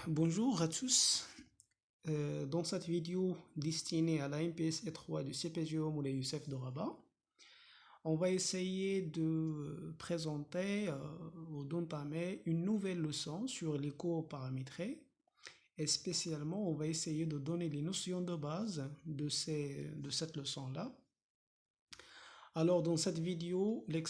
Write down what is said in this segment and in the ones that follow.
Bonjour à tous. Dans cette vidéo destinée à la MPSE 3 du CPGO Moulay Youssef de Rabat, on va essayer de présenter ou d'entamer une nouvelle leçon sur les cours paramétrés. Et spécialement, on va essayer de donner les notions de base de cette leçon-là. Alors, dans cette vidéo, le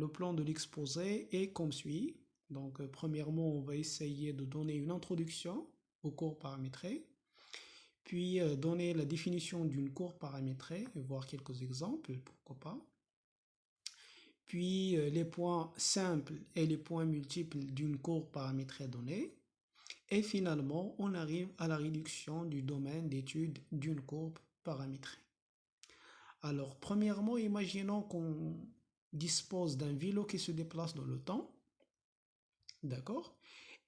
plan de l'exposé est comme suit. Donc, premièrement, on va essayer de donner une introduction au cours paramétré, puis donner la définition d'une cour paramétrée, et voir quelques exemples, pourquoi pas. Puis les points simples et les points multiples d'une cour paramétrée donnée. Et finalement, on arrive à la réduction du domaine d'étude d'une courbe paramétrée. Alors, premièrement, imaginons qu'on dispose d'un vélo qui se déplace dans le temps, d'accord?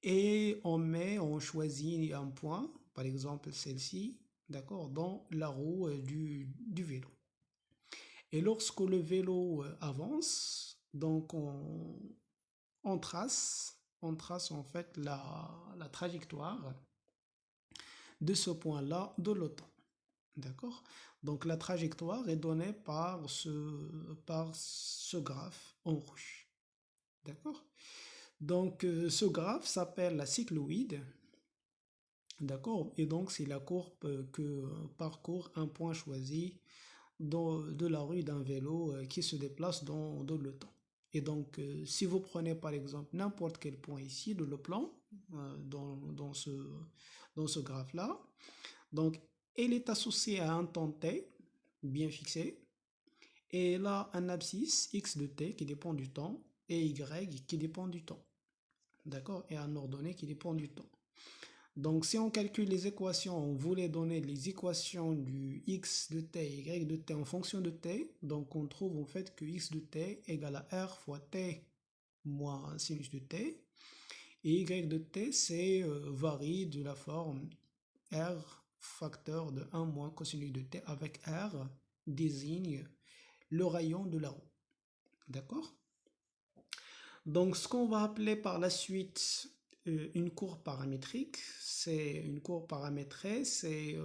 Et on choisit un point, par exemple celle-ci, d'accord, dans la roue du vélo. Et lorsque le vélo avance, donc on trace en fait la trajectoire de ce point-là dans le temps. D'accord? Donc la trajectoire est donnée par ce graphe en rouge. D'accord? Donc ce graphe s'appelle la cycloïde. D'accord? Et donc c'est la courbe que parcourt un point choisi de la rue d'un vélo qui se déplace dans le temps. Et donc si vous prenez par exemple n'importe quel point ici de le plan, dans ce graphe-là, donc elle est associée à un temps t bien fixé, et elle a un abscisse x de t qui dépend du temps, et y qui dépend du temps. D'accord? Et un ordonnée qui dépend du temps. Donc si on calcule les équations, on voulait donner les équations du x de t et y de t en fonction de t, donc on trouve en fait que x de t égale à r fois t moins sinus de t, et y de t c'est varie de la forme r facteur de 1 moins cosinus de t, avec r désigne le rayon de la roue. D'accord? Donc ce qu'on va appeler par la suite une courbe paramétrique, c'est une courbe paramétrée, c'est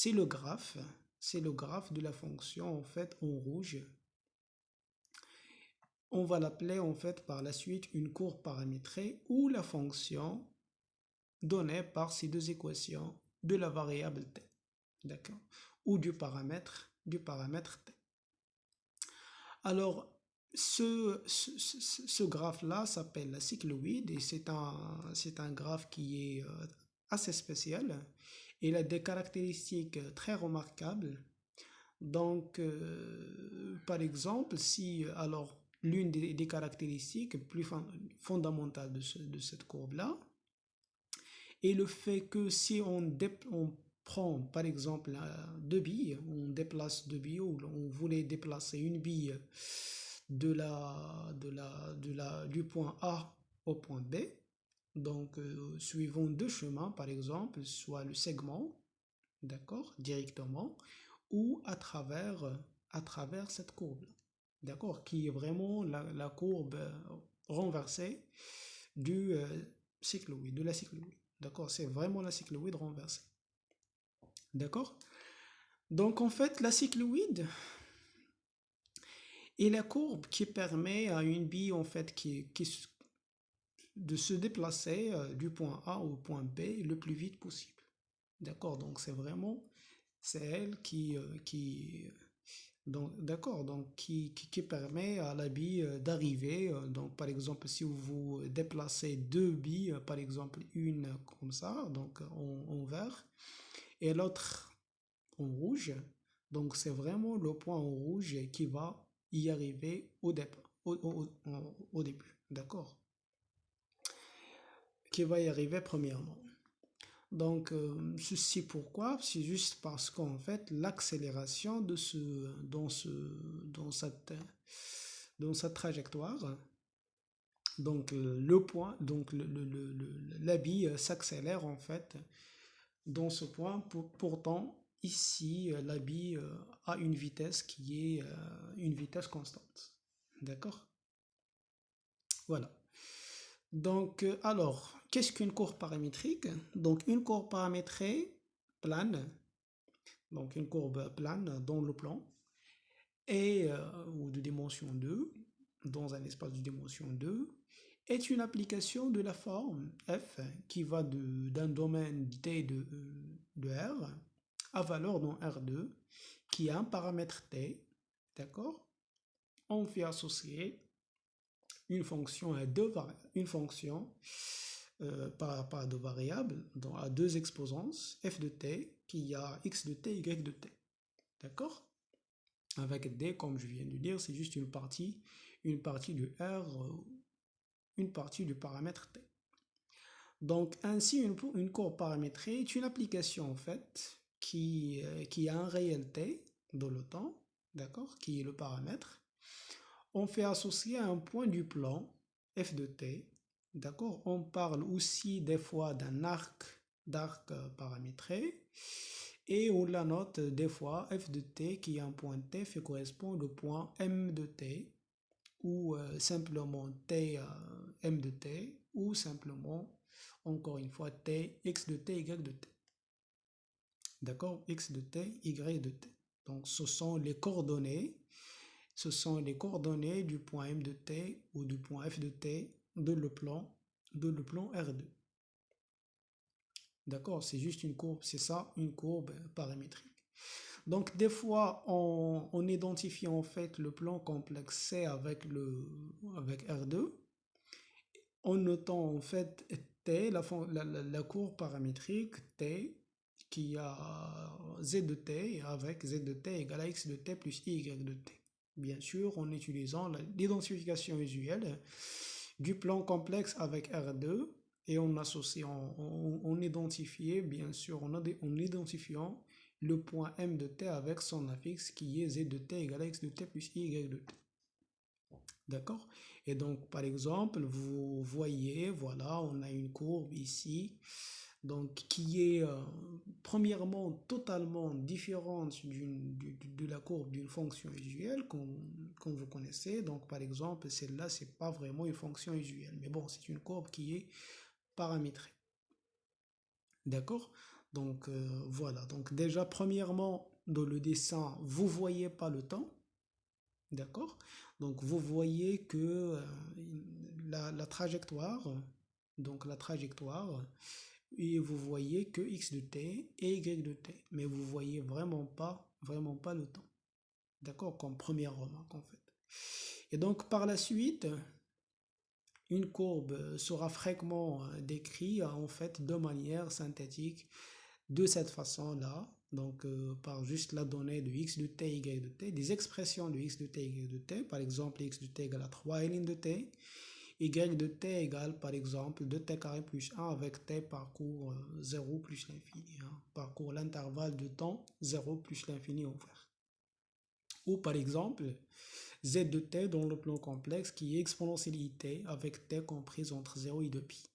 le graphe, de la fonction en fait en rouge. On va l'appeler en fait par la suite une courbe paramétrée ou la fonction donnée par ces deux équations de la variable t, d'accord, ou du paramètre t. Alors ce graphe-là s'appelle la cycloïde, et c'est un graphe qui est assez spécial. Il a des caractéristiques très remarquables. Donc, par exemple, si alors l'une des caractéristiques plus fondamentales de cette courbe-là est le fait que si on prend par exemple deux billes, on déplace deux billes, ou on voulait déplacer une bille du point A au point B, donc suivant deux chemins par exemple, soit le segment, d'accord, directement, ou à travers cette courbe, d'accord, qui est vraiment la courbe renversée du cycloïde, de la cycloïde, d'accord, c'est vraiment la cycloïde renversée, d'accord. Donc en fait la cycloïde est la courbe qui permet à une bille en fait de se déplacer du point A au point B le plus vite possible, d'accord. Donc c'est elle qui permet à la bille d'arriver. Donc, par exemple, si vous déplacez deux billes, par exemple, une comme ça, donc en vert, et l'autre en rouge, donc c'est vraiment le point en rouge qui va y arriver au début, d'accord? Qui va y arriver premièrement. Donc, ceci pourquoi? C'est juste parce qu'en fait, l'accélération dans cette trajectoire, donc le point, donc la bille s'accélère en fait dans ce point. Pourtant, ici, la bille a une vitesse qui est une vitesse constante. D'accord? Voilà. Donc, alors, qu'est-ce qu'une courbe paramétrique? Donc, une courbe paramétrée plane, donc une courbe plane dans le plan, et, ou de dimension 2 dans un espace de dimension 2 est une application de la forme f qui va d'un domaine t de R à valeur dans R2 qui a un paramètre t, d'accord? On fait associer une fonction à une fonction par deux variables à deux exposances f de t qui a x de t, y de t, d'accord? Avec d, comme je viens de dire, c'est juste une partie de R, une partie du paramètre t. Donc ainsi, une courbe paramétrée est une application en fait qui a un réel t dans le temps, d'accord, qui est le paramètre. On fait associer à un point du plan f de t, d'accord. On parle aussi des fois d'un d'arc paramétré et on la note des fois f de t qui est un point t fait correspondre au point m de t ou simplement t m de t ou simplement encore une fois t x de t y de t, d'accord, x de t y de t. Donc ce sont les coordonnées du point m de t ou du point f de t de le plan R2. D'accord, c'est juste une courbe, c'est ça, une courbe paramétrique. Donc des fois, on identifie en fait le plan complexe C avec R2, en notant en fait T, la courbe paramétrique T, qui a Z de T avec Z de T égale à X de T plus Y de T. Bien sûr, en utilisant l'identification usuelle du plan complexe avec R2 et en associant, on identifiait bien sûr, en identifiant le point M de T avec son affixe qui est Z de T égale à X de T plus Y de T. D'accord? Et donc, par exemple, vous voyez, voilà, on a une courbe ici, donc qui est premièrement totalement différente de la courbe d'une fonction usuelle qu'on vous connaissez. Donc, par exemple, celle-là, c'est pas vraiment une fonction usuelle, mais bon, c'est une courbe qui est paramétrée. D'accord? Donc, voilà. Donc, déjà, premièrement, dans le dessin, vous voyez pas le temps. D'accord? Donc vous voyez que la trajectoire, donc la trajectoire, et vous voyez que x de t et y de t, mais vous voyez vraiment pas le temps. D'accord? Comme première remarque en fait. Et donc par la suite, une courbe sera fréquemment décrite en fait de manière synthétique de cette façon-là, donc par juste la donnée de x de t, y de t, des expressions de x de t, y de t, par exemple x de t égale à 3 ln de t, y de t égale par exemple 2t carré plus 1 avec t parcours 0 plus l'infini, hein, parcours l'intervalle de temps 0 plus l'infini ouvert. Ou par exemple z de t dans le plan complexe qui est exponentialité avec t comprise entre 0 et 2pi.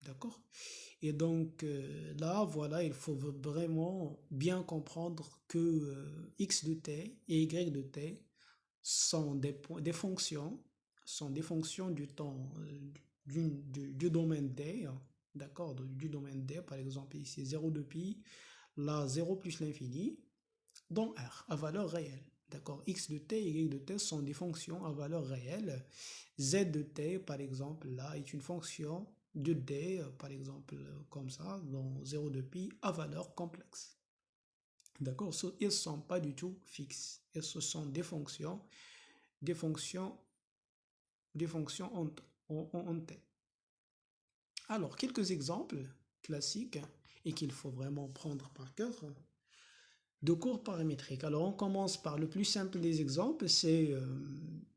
D'accord? Et donc là, voilà, il faut vraiment bien comprendre que x de t et y de t sont des fonctions, du temps du domaine d, hein, d'accord, du domaine d, par exemple ici 0 de pi, là 0 plus l'infini, dans R, à valeur réelle. D'accord, x de t et y de t sont des fonctions à valeur réelle. Z de t, par exemple, là, est une fonction de d, par exemple, comme ça, dans 0 de pi, à valeur complexe. D'accord, ils ne sont pas du tout fixes. Et ce sont des fonctions, des fonctions en t. Alors, quelques exemples classiques et qu'il faut vraiment prendre par cœur de courbes paramétriques. Alors, on commence par le plus simple des exemples, c'est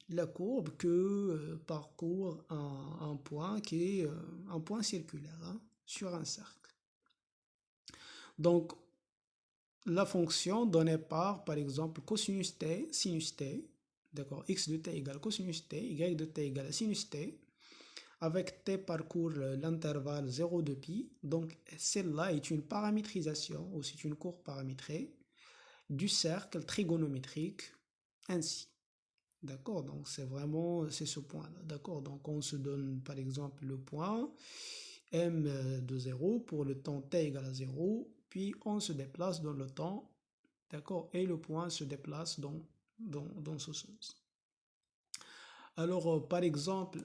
la courbe que parcourt un point qui est un point circulaire, hein, sur un cercle. Donc, la fonction donnée par exemple, cosinus t, sinus t, d'accord, x de t égale cosinus t, y de t égale sinus t, avec t parcourt l'intervalle 0 de pi. Donc, celle-là est une paramétrisation, ou c'est une courbe paramétrée, du cercle trigonométrique ainsi. D'accord, donc c'est ce point-là. D'accord, donc on se donne par exemple le point m de 0 pour le temps t égale à 0, puis on se déplace dans le temps, d'accord, et le point se déplace dans ce sens. Alors, par exemple,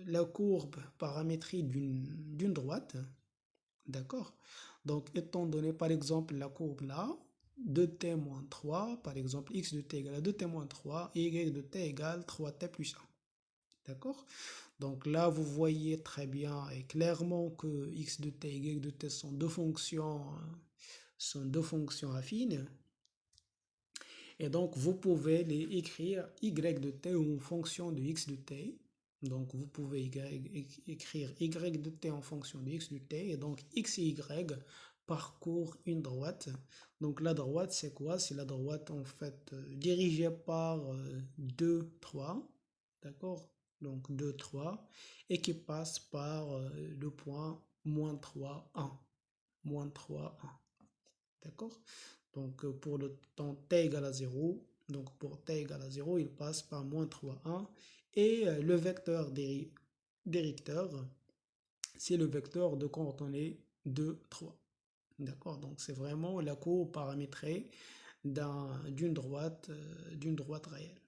la courbe paramétrique d'une droite, d'accord? Donc, étant donné, par exemple, la courbe là, 2t-3, par exemple, x de t égale à 2t-3, et y de t égale 3t plus 1. D'accord? Donc là, vous voyez très bien et clairement que x de t et y de t sont deux fonctions affines. Et donc, vous pouvez les écrire y de t en fonction de x de t. Donc, vous pouvez écrire y de t en fonction de x de t. Et donc, x et y parcourent une droite. Donc, la droite, c'est quoi? C'est la droite, en fait, dirigée par 2, 3. D'accord? Donc, 2, 3. Et qui passe par le point moins 3, 1. Moins 3, 1. D'accord? Donc, pour le temps t égale à 0, donc pour t égale à 0, il passe par moins 3, 1. Et le vecteur directeur, c'est le vecteur de coordonnées 2, 3. D'accord? Donc, c'est vraiment la courbe paramétrée d'une droite réelle.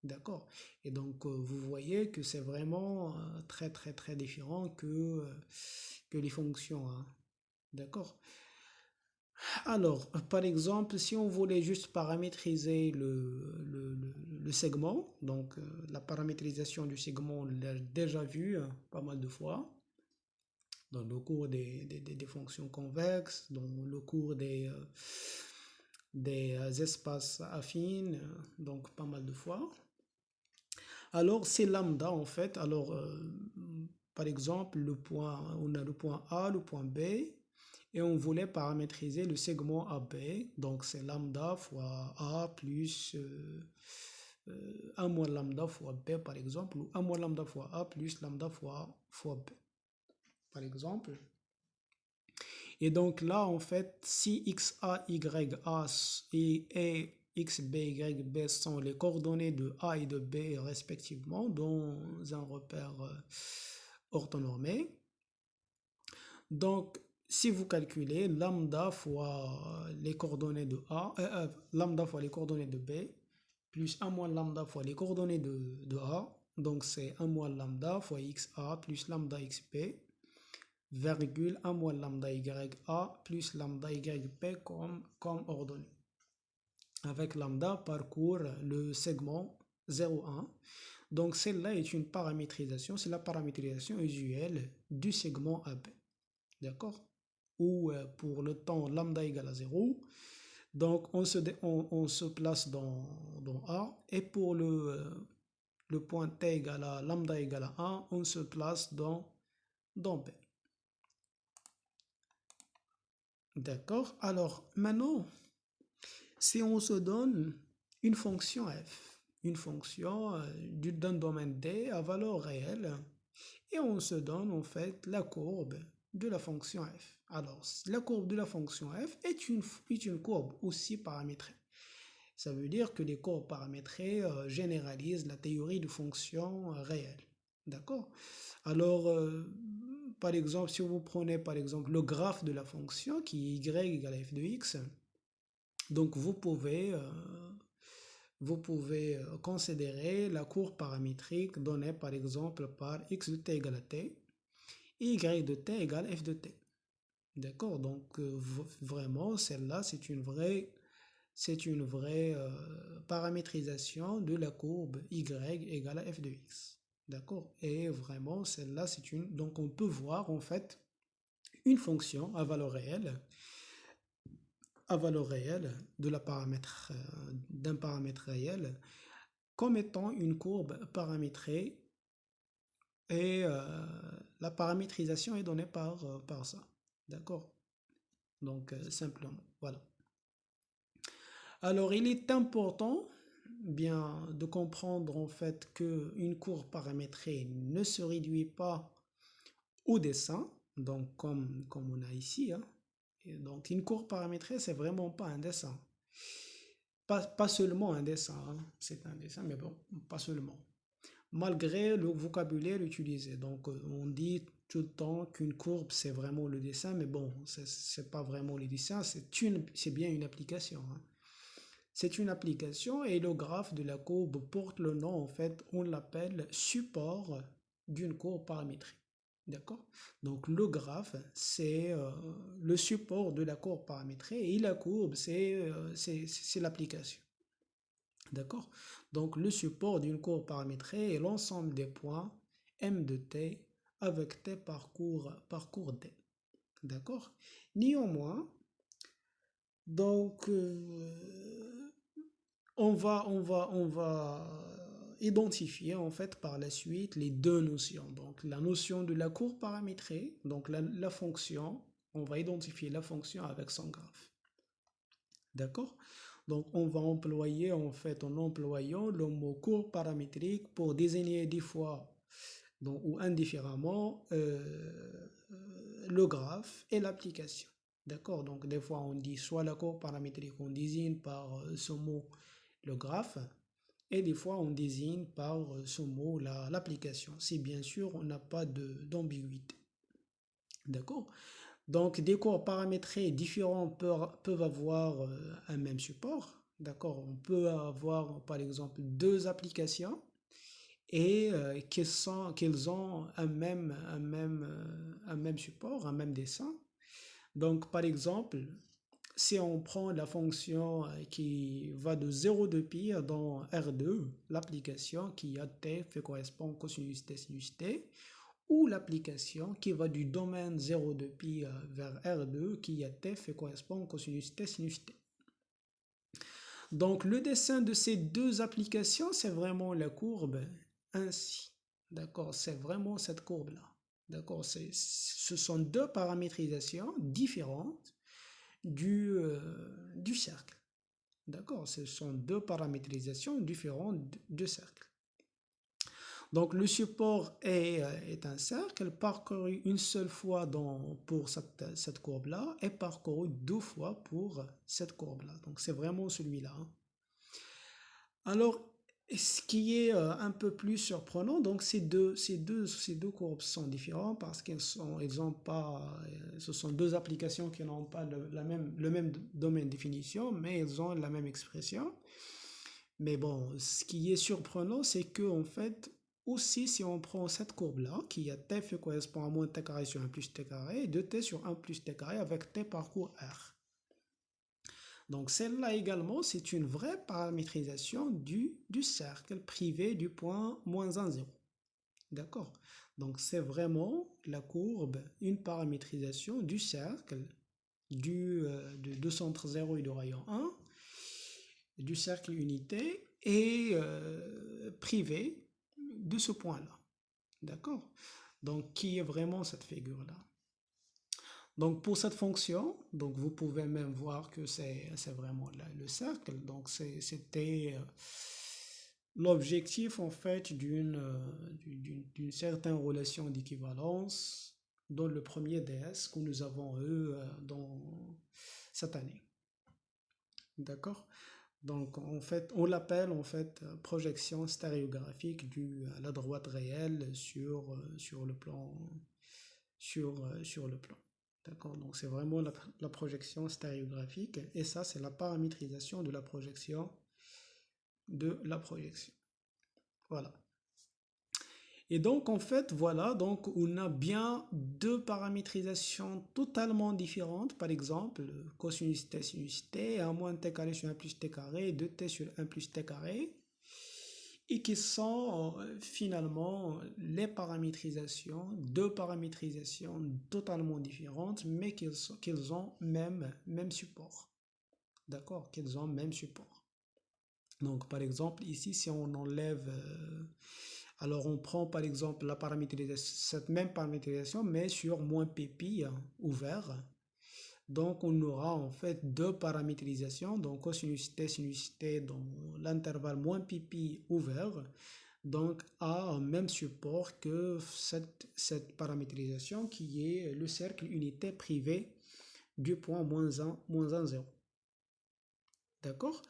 D'accord? Et donc, vous voyez que c'est vraiment très, très, très différent que les fonctions, hein. D'accord? Alors, par exemple, si on voulait juste paramétriser le segment, donc la paramétrisation du segment, on l'a déjà vu pas mal de fois dans le cours des fonctions convexes, dans le cours des espaces affines, donc pas mal de fois. Alors, c'est lambda en fait. Alors, par exemple, on a le point A, le point B, et on voulait paramétriser le segment AB. Donc, c'est lambda fois A plus 1 moins lambda fois B, par exemple, ou 1 moins lambda fois A plus lambda fois B, par exemple. Et donc là, en fait, si XA, YA et XB, YB sont les coordonnées de A et de B respectivement dans un repère orthonormé, donc si vous calculez lambda fois les coordonnées de A, lambda fois les coordonnées de B, plus 1 moins lambda fois les coordonnées de A, donc c'est 1 moins lambda fois XA plus lambda XB, virgule 1 moins lambda YA plus lambda YP comme ordonnée. Avec lambda parcourt le segment 0,1. Donc celle-là est une paramétrisation, c'est la paramétrisation usuelle du segment AB. D'accord? Ou pour le temps lambda égale à 0. Donc on se place dans A. Et pour le point t égale à lambda égale à 1, on se place dans B. D'accord? Alors maintenant, si on se donne une fonction f, une fonction d'un domaine D à valeur réelle, et on se donne en fait la courbe de la fonction f. Alors, la courbe de la fonction f est une courbe aussi paramétrée. Ça veut dire que les courbes paramétrées généralisent la théorie de fonctions réelles. D'accord? Alors, par exemple, si vous prenez par exemple le graphe de la fonction qui est y égale à f de x, donc vous pouvez considérer la courbe paramétrique donnée par exemple par x de t égale à t et y de t égale f de t. D'accord? Donc vraiment, celle-là, c'est une vraie paramétrisation de la courbe y égale à f de x. D'accord? Et vraiment, celle-là, donc on peut voir en fait une fonction à valeur réelle d'un paramètre réel comme étant une courbe paramétrée et la paramétrisation est donnée par ça. D'accord? Donc simplement, voilà. Alors il est important bien de comprendre en fait qu'une courbe paramétrée ne se réduit pas au dessin, donc comme on a ici, hein. Et donc une courbe paramétrée, c'est vraiment pas un dessin. pas seulement un dessin, hein, c'est un dessin, mais bon, pas seulement. Malgré le vocabulaire utilisé. Donc, on dit tout le temps qu'une courbe, c'est vraiment le dessin, mais bon, c'est pas vraiment le dessin, c'est bien une application, hein. C'est une application et le graphe de la courbe porte le nom, en fait, on l'appelle support d'une courbe paramétrique. D'accord? Donc le graphe, c'est le support de la courbe paramétrée et la courbe, c'est l'application. D'accord? Donc le support d'une courbe paramétrée est l'ensemble des points m de t avec t parcours d. D'accord? Néanmoins, donc on va identifier en fait par la suite les deux notions. Donc la notion de la courbe paramétrée, donc la fonction, on va identifier la fonction avec son graphe. D'accord? Donc on va employer en fait en employant le mot courbe paramétrique pour désigner des fois donc, ou indifféremment le graphe et l'application. D'accord? Donc des fois on dit soit la courbe paramétrique, on désigne par ce mot le graphe, et des fois on désigne par ce mot l'application. Si bien sûr on n'a pas d'ambiguïté. D'accord? Donc des cours paramétrés différents peuvent avoir un même support. D'accord? On peut avoir par exemple deux applications et qu'elles ont un même support, un même dessin. Donc par exemple, si on prend la fonction qui va de 0 de pi dans R2, l'application qui a t fait correspond cosinus t sinus t, ou l'application qui va du domaine 0 de pi vers R2 qui a t fait correspond cosinus t sinus t. Donc le dessin de ces deux applications, c'est vraiment la courbe ainsi. D'accord, c'est vraiment cette courbe-là. D'accord, ce sont deux paramétrisations différentes du cercle. D'accord, ce sont deux paramétrisations différentes du cercle. Donc le support est un cercle parcouru une seule fois pour cette courbe-là et parcouru deux fois pour cette courbe-là. Donc c'est vraiment celui-là, hein. Alors, ce qui est un peu plus surprenant, donc ces deux courbes sont différentes parce elles ont pas, ce sont deux applications qui n'ont pas le même domaine de définition, mais elles ont la même expression. Mais bon, ce qui est surprenant, c'est que en fait, aussi si on prend cette courbe-là, qui a t fait correspond à moins t carré sur 1 plus t carré, et 2t sur 1 plus t carré avec t parcours R. Donc celle-là également, c'est une vraie paramétrisation du cercle privé du point moins 1, 0. D'accord? Donc c'est vraiment la courbe, une paramétrisation du cercle de centre 0 et de rayon 1, du cercle unité et privé de ce point-là. D'accord? Donc qui est vraiment cette figure-là? Donc pour cette fonction, donc vous pouvez même voir que c'est vraiment le cercle. Donc c'était l'objectif en fait d'une certaine relation d'équivalence dans le premier DS que nous avons eu dans cette année. D'accord? Donc en fait, on l'appelle en fait projection stéréographique à la droite réelle sur le plan sur le plan. D'accord? Donc c'est vraiment la projection stéréographique et ça c'est la paramétrisation de la projection Voilà. Et donc en fait voilà, donc on a bien deux paramétrisations totalement différentes. Par exemple, cosinus t sinus t, 1 moins t carré sur 1 plus t carré, 2t sur 1 plus t carré, et qui sont finalement deux paramétrisations totalement différentes, mais qu'ils ont même support. D'accord? Qu'ils ont même support. Donc par exemple, ici, si on enlève, alors on prend par exemple cette même paramétrisation, mais sur moins pp ouvert. Donc on aura en fait deux paramétrisations, donc cosinus t sinus t dans l'intervalle moins pp ouvert, donc a un même support que cette paramétrisation qui est le cercle unité privé du point moins 1, 0. D'accord?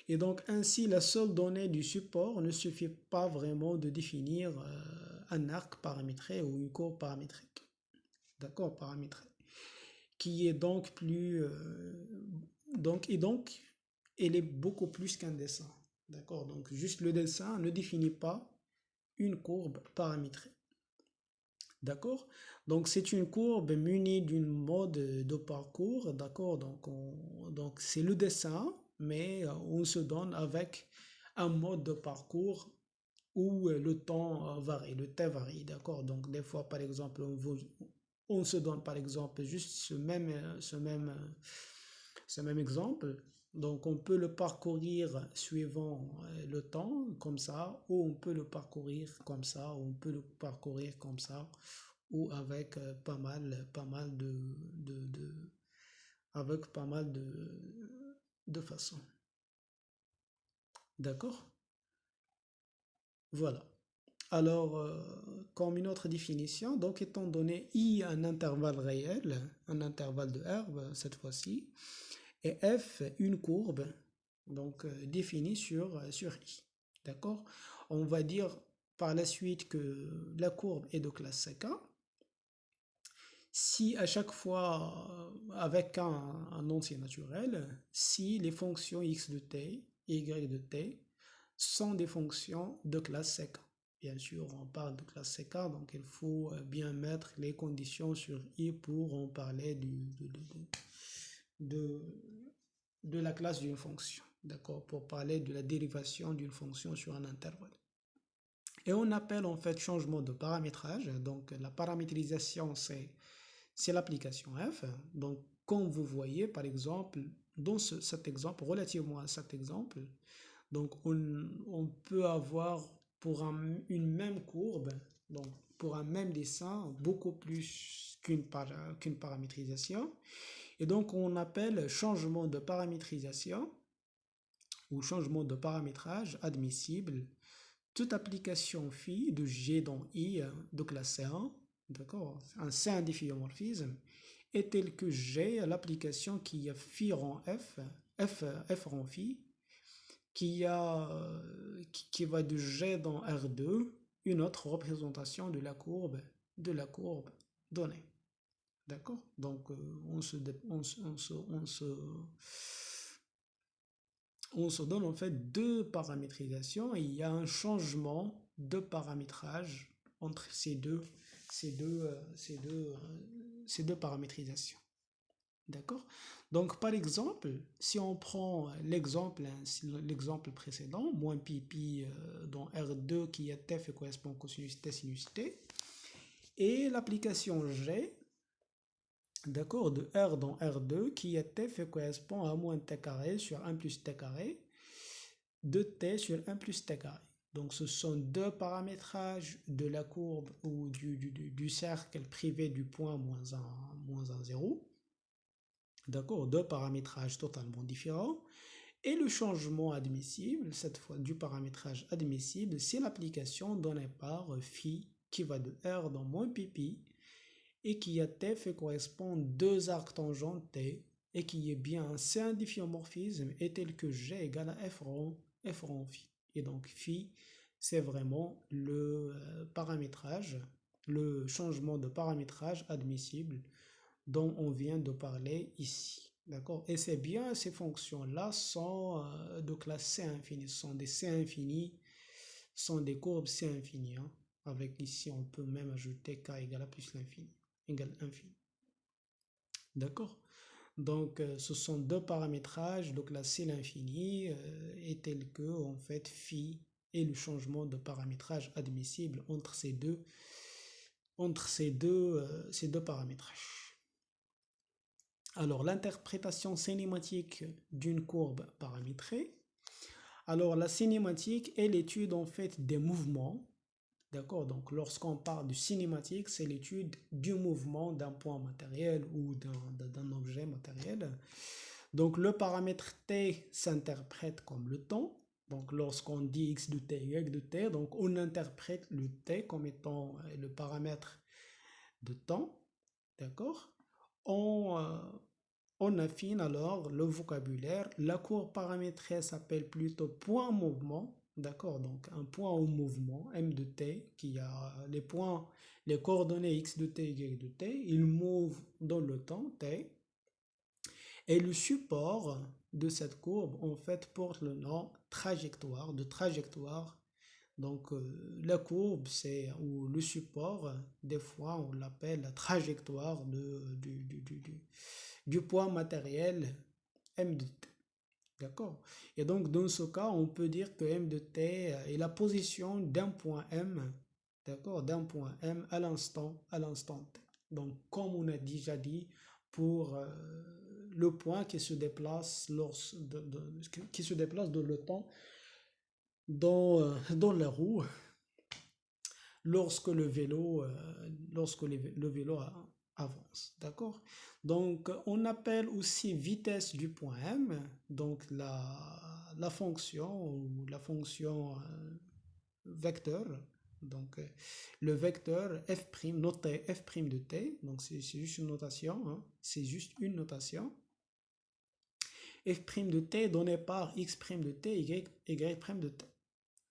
Et donc ainsi, la seule donnée du support ne suffit pas vraiment de définir un arc paramétré ou une courbe paramétrique. D'accord? Paramétré. Qui est donc plus... donc, elle est beaucoup plus qu'un dessin. D'accord? Donc juste le dessin ne définit pas une courbe paramétrée. D'accord? Donc c'est une courbe munie d'une mode de parcours. D'accord? Donc c'est le dessin, mais on se donne avec un mode de parcours où le temps varie, le temps varie. D'accord? Donc des fois, par exemple, on se donne par exemple juste ce même exemple. Donc on peut le parcourir suivant le temps, comme ça, ou on peut le parcourir comme ça, ou on peut le parcourir comme ça, ou avec pas mal avec pas mal de façons. D'accord? Voilà. Alors, comme une autre définition, donc étant donné I un intervalle réel, un intervalle de R cette fois-ci, et F une courbe, donc définie sur I. D'accord? On va dire par la suite que la courbe est de classe CK. Si à chaque fois, avec un entier naturel, si les fonctions x de t et y de t sont des fonctions de classe CK. Bien sûr, on parle de classe CK, donc il faut bien mettre les conditions sur I pour en parler de, de la classe d'une fonction. D'accord? Pour parler de la dérivation d'une fonction sur un intervalle. Et on appelle en fait changement de paramétrage. Donc la paramétrisation, c'est l'application F. Donc comme vous voyez par exemple, dans cet exemple, relativement à cet exemple, donc on peut avoir pour une même courbe, donc pour un même dessin, beaucoup plus qu'une paramétrisation. Et donc on appelle changement de paramétrisation ou changement de paramétrage admissible toute application phi de G dans I de classe C1, d'accord, un C1 difféomorphisme, est tel que G, l'application qui a phi rang F rang phi, qui va de G dans R2, une autre représentation de la courbe donnée. D'accord? Donc, on se donne en fait deux paramétrisations et il y a un changement de paramétrage entre ces deux paramétrisations. D'accord? Donc, par exemple, si on prend l'exemple précédent, moins pi pi dans R2 qui est F et correspond cosinus T sinus T, et l'application G, d'accord, de R dans R2 qui est F et correspond à moins T carré sur 1 plus T carré, de T sur 1 plus T carré. Donc, ce sont deux paramétrages de la courbe ou du cercle privé du point moins 1, 0. D'accord, deux paramétrages totalement différents. Et le changement admissible, cette fois du paramétrage admissible, c'est l'application donnée par phi qui va de R dans moins pi et qui à T fait correspondre deux arcs tangents T et qui est bien un C difféomorphisme est tel que G égale à F rond phi. Et donc phi, c'est vraiment le paramétrage, le changement de paramétrage admissible dont on vient de parler ici. D'accord? Et c'est bien ces fonctions-là sont de classe C infini, sont des C infinis, sont des courbes C infinies. Hein. Avec ici, on peut même ajouter K égale à plus l'infini, égale infini. D'accord? Donc, ce sont deux paramétrages, donc la C l'infini est tel que, en fait, phi est le changement de paramétrage admissible ces deux paramétrages. Alors, l'interprétation cinématique d'une courbe paramétrée. Alors, la cinématique est l'étude en fait des mouvements. D'accord? Donc, lorsqu'on parle de cinématique, c'est l'étude du mouvement d'un point matériel ou d'un objet matériel. Donc, le paramètre t s'interprète comme le temps. Donc, lorsqu'on dit x de t, y de t, donc on interprète le t comme étant le paramètre de temps. D'accord? On, on affine alors le vocabulaire. La courbe paramétrée s'appelle plutôt point mouvement. D'accord, donc un point au mouvement, M de t, qui a les points, les coordonnées x de t, y de t, il move dans le temps, t, et le support de cette courbe, en fait, porte le nom trajectoire, de trajectoire. Donc, la courbe, c'est, ou le support, des fois, on l'appelle la trajectoire du point matériel M de t. D'accord? Et donc, dans ce cas, on peut dire que M de t est la position d'un point M, d'accord, d'un point M à l'instant t. Donc, comme on a déjà dit, pour le point qui se déplace, qui se déplace dans le temps, dans la roue, lorsque le vélo avance. D'accord? Donc, on appelle aussi vitesse du point M, donc la fonction ou la fonction vecteur. Donc, le vecteur f', noté f' de t, donc c'est juste une notation, hein, c'est juste une notation. F' de t est donné par x' de t, y' de t.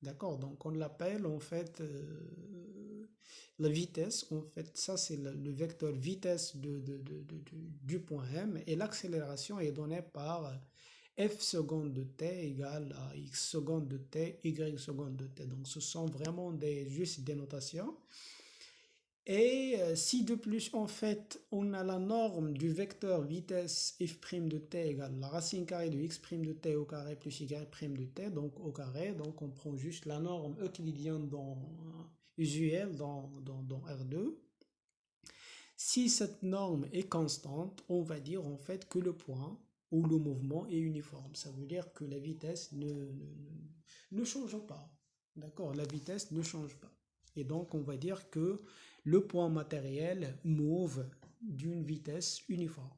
D'accord, donc on l'appelle en fait la vitesse, en fait ça c'est le vecteur vitesse du point M et l'accélération est donnée par f seconde de t égale à x seconde de t, y seconde de t. Donc ce sont vraiment juste des notations. Et si de plus, en fait, on a la norme du vecteur vitesse f' de t égale la racine carrée de x' de t au carré plus y' de t, donc au carré, donc on prend juste la norme euclidienne usuelle dans R2. Si cette norme est constante, on va dire en fait que le point ou le mouvement est uniforme. Ça veut dire que la vitesse ne change pas. D'accord? La vitesse ne change pas. Et donc, on va dire que le point matériel move d'une vitesse uniforme.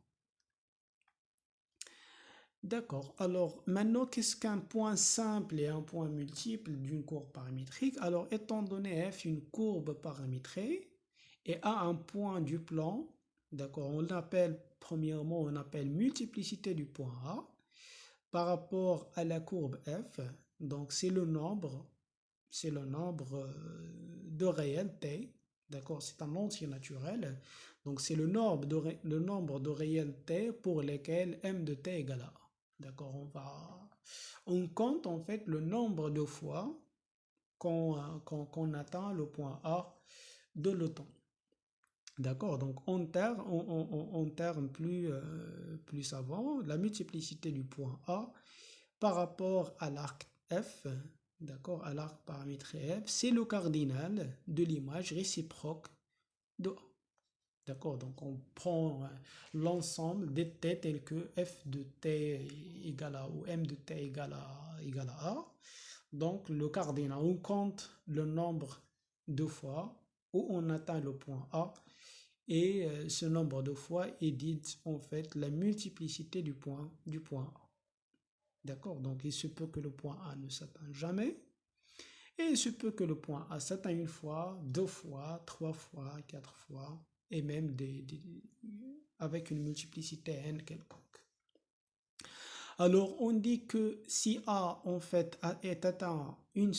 D'accord. Alors, maintenant, qu'est-ce qu'un point simple et un point multiple d'une courbe paramétrique? Alors, étant donné f une courbe paramétrée et a un point du plan, d'accord, premièrement, on appelle multiplicité du point A par rapport à la courbe f. Donc, c'est le nombre de réels t, d'accord, c'est un entier naturel, donc c'est le nombre de réels t pour lesquels m de t égale à a. D'accord, on compte en fait le nombre de fois qu'on atteint le point A de le temps. D'accord, donc en termes plus savants, la multiplicité du point A par rapport à l'arc F, d'accord, à l'arc paramétré F, c'est le cardinal de l'image réciproque de A. D'accord, donc on prend l'ensemble des t tels que f de t égale à ou m de t égale à A. Donc le cardinal, on compte le nombre de fois où on atteint le point A et ce nombre de fois est dit en fait la multiplicité du point A. D'accord, donc il se peut que le point A ne s'atteint jamais. Et il se peut que le point A s'atteint une fois, deux fois, trois fois, quatre fois, et même avec une multiplicité n quelconque. Alors on dit que si A en fait est atteint une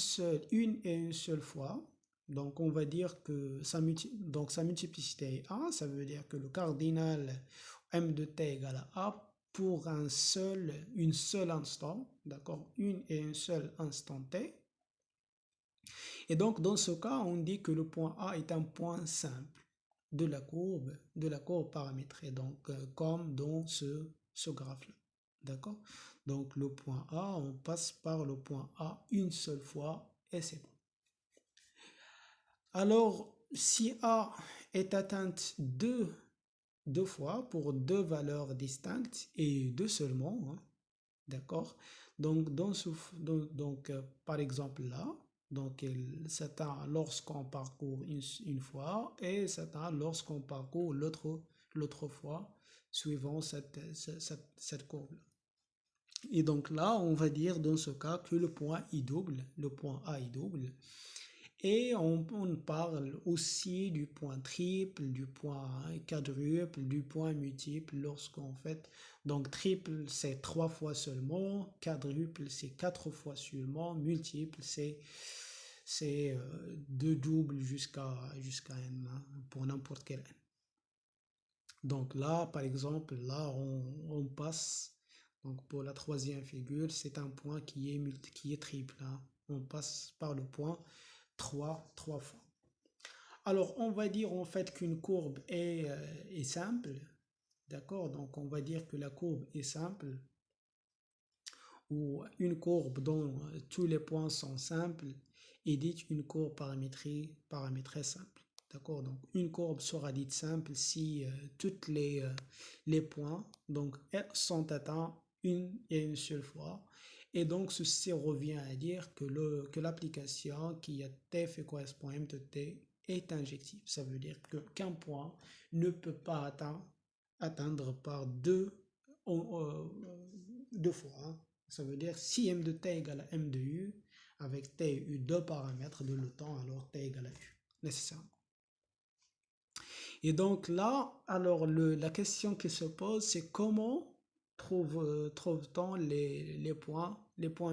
et une seule fois, donc on va dire que sa multiplicité est A, ça veut dire que le cardinal m de t égale à A pour une seule instant, d'accord, une et un seul instant t. Et donc, dans ce cas, on dit que le point A est un point simple de la courbe paramétrée, donc comme dans ce graphe-là. D'accord? Donc, le point A, on passe par le point A une seule fois et c'est bon. Alors, si A est atteinte deux fois pour deux valeurs distinctes et deux seulement, hein, d'accord? Donc, par exemple là, donc il s'atteint lorsqu'on parcourt une fois et s'atteint lorsqu'on parcourt l'autre fois, suivant cette courbe-là. Et donc là, on va dire dans ce cas que le point A I double, Et on parle aussi du point triple, du point quadruple, du point multiple lorsqu'on fait. Donc triple c'est 3 fois seulement, quadruple c'est 4 fois seulement, multiple c'est 2 doubles jusqu'à n hein, pour n'importe quel n. Donc là, par exemple, là on passe, donc pour la troisième figure, c'est un point qui est triple, hein. On passe par le point trois fois. Alors, on va dire en fait qu'une courbe est simple, d'accord? Donc, on va dire que la courbe est simple, ou une courbe dont tous les points sont simples, est dite une courbe paramétrée simple. D'accord? Donc, une courbe sera dite simple si tous les points donc, sont atteints une et une seule fois. Et donc, ceci revient à dire que l'application qui a t fait correspond à m de t est injective. Ça veut dire qu'un point ne peut pas atteindre par deux fois, hein. Ça veut dire si m de t égale à m de u, avec t et u deux paramètres de le temps, alors t égale à u, nécessairement. Et donc là, alors la question qui se pose, c'est comment trouve-t-on les points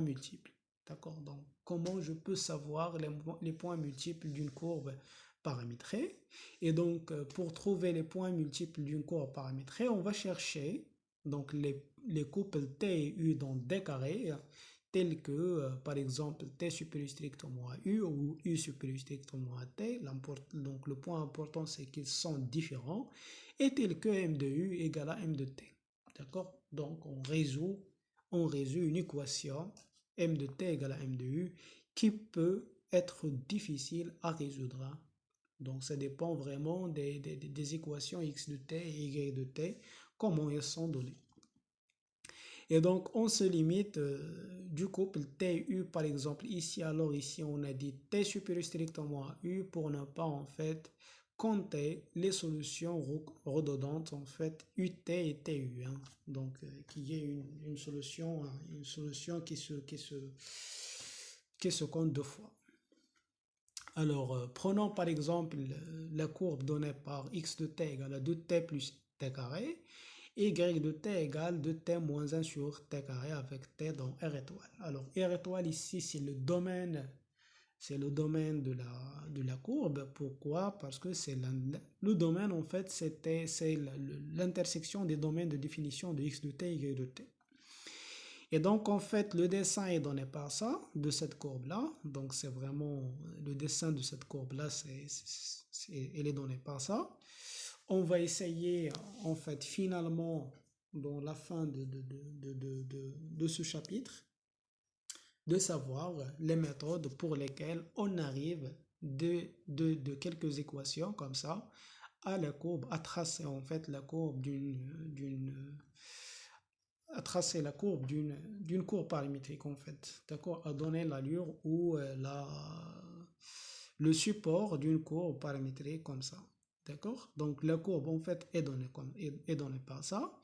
multiples? D'accord? Donc, comment je peux savoir les points multiples d'une courbe paramétrée? Et donc, pour trouver les points multiples d'une courbe paramétrée, on va chercher donc les couples t et u dans d carré, tels que, par exemple, t supérieur strictement à u ou u supérieur strictement à t. Donc, le point important, c'est qu'ils sont différents, et tels que m de u égale à m de t. D'accord? Donc, on résout une équation m de t égale à m de u qui peut être difficile à résoudre, hein. Donc, ça dépend vraiment des équations x de t et y de t, comment elles sont données. Et donc, on se limite du couple TU, par exemple, ici, alors ici, on a dit T supérieur strictement à U pour ne pas, en fait, compter les solutions redondantes, en fait, UT et TU, hein. Donc, qui est une solution, hein, qui se compte deux fois. Alors, prenons par exemple la courbe donnée par x de t égale à 2t plus t carré, et y de t égale 2t moins 1 sur t carré avec t dans R étoile. Alors, R étoile ici, c'est le domaine de la courbe. Pourquoi? Parce que c'est le domaine, en fait, c'est l'intersection des domaines de définition de x de t et y de t. Et donc, en fait, le dessin est donné par ça, de cette courbe-là. Donc, c'est vraiment le dessin de cette courbe-là, elle est donnée par ça. On va essayer, en fait, finalement, dans la fin de ce chapitre, de savoir les méthodes pour lesquelles on arrive de quelques équations comme ça à tracer en fait la courbe à tracer la courbe d'une courbe paramétrique en fait, d'accord, à donner l'allure ou le support d'une courbe paramétrique comme ça, d'accord. Donc la courbe en fait est donnée par ça.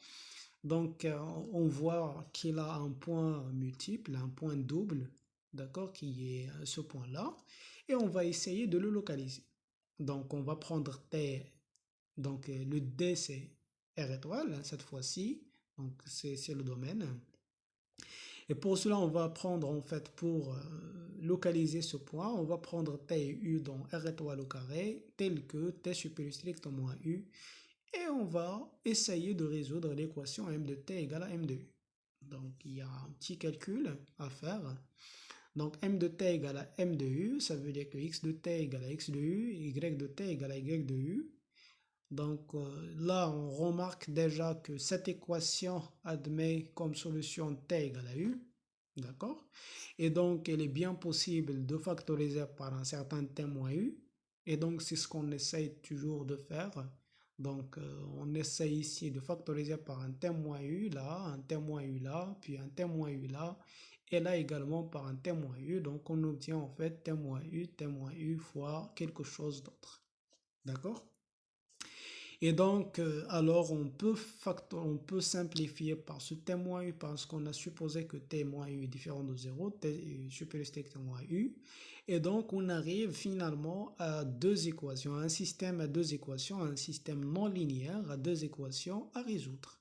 Donc on voit qu'il a un point multiple, un point double, d'accord, qui est ce point-là, et on va essayer de le localiser. Donc on va prendre T, donc le D c'est R étoile cette fois-ci, donc c'est le domaine. Et pour cela, on va prendre en fait pour localiser ce point, on va prendre t et u dans R étoile au carré, tel que t supérieur strictement à u, et on va essayer de résoudre l'équation m de t égale à m de u. Donc il y a un petit calcul à faire. Donc m de t égale à m de u, ça veut dire que x de t égale à x de u, y de t égale à y de u. Donc là, on remarque déjà que cette équation admet comme solution t égale à u, d'accord? Et donc, il est bien possible de factoriser par un certain t moins u, et donc c'est ce qu'on essaye toujours de faire. Donc, on essaye ici de factoriser par un t moins u là, un t moins u là, puis un t moins u là, et là également par un t moins u. Donc, on obtient en fait t moins u fois quelque chose d'autre, d'accord? Et donc, alors on peut simplifier par ce t moins u parce qu'on a supposé que t moins u est différent de 0, t est supérieur à t moins u. Et donc, on arrive finalement à deux équations, un système à deux équations, un système non linéaire à deux équations à résoudre.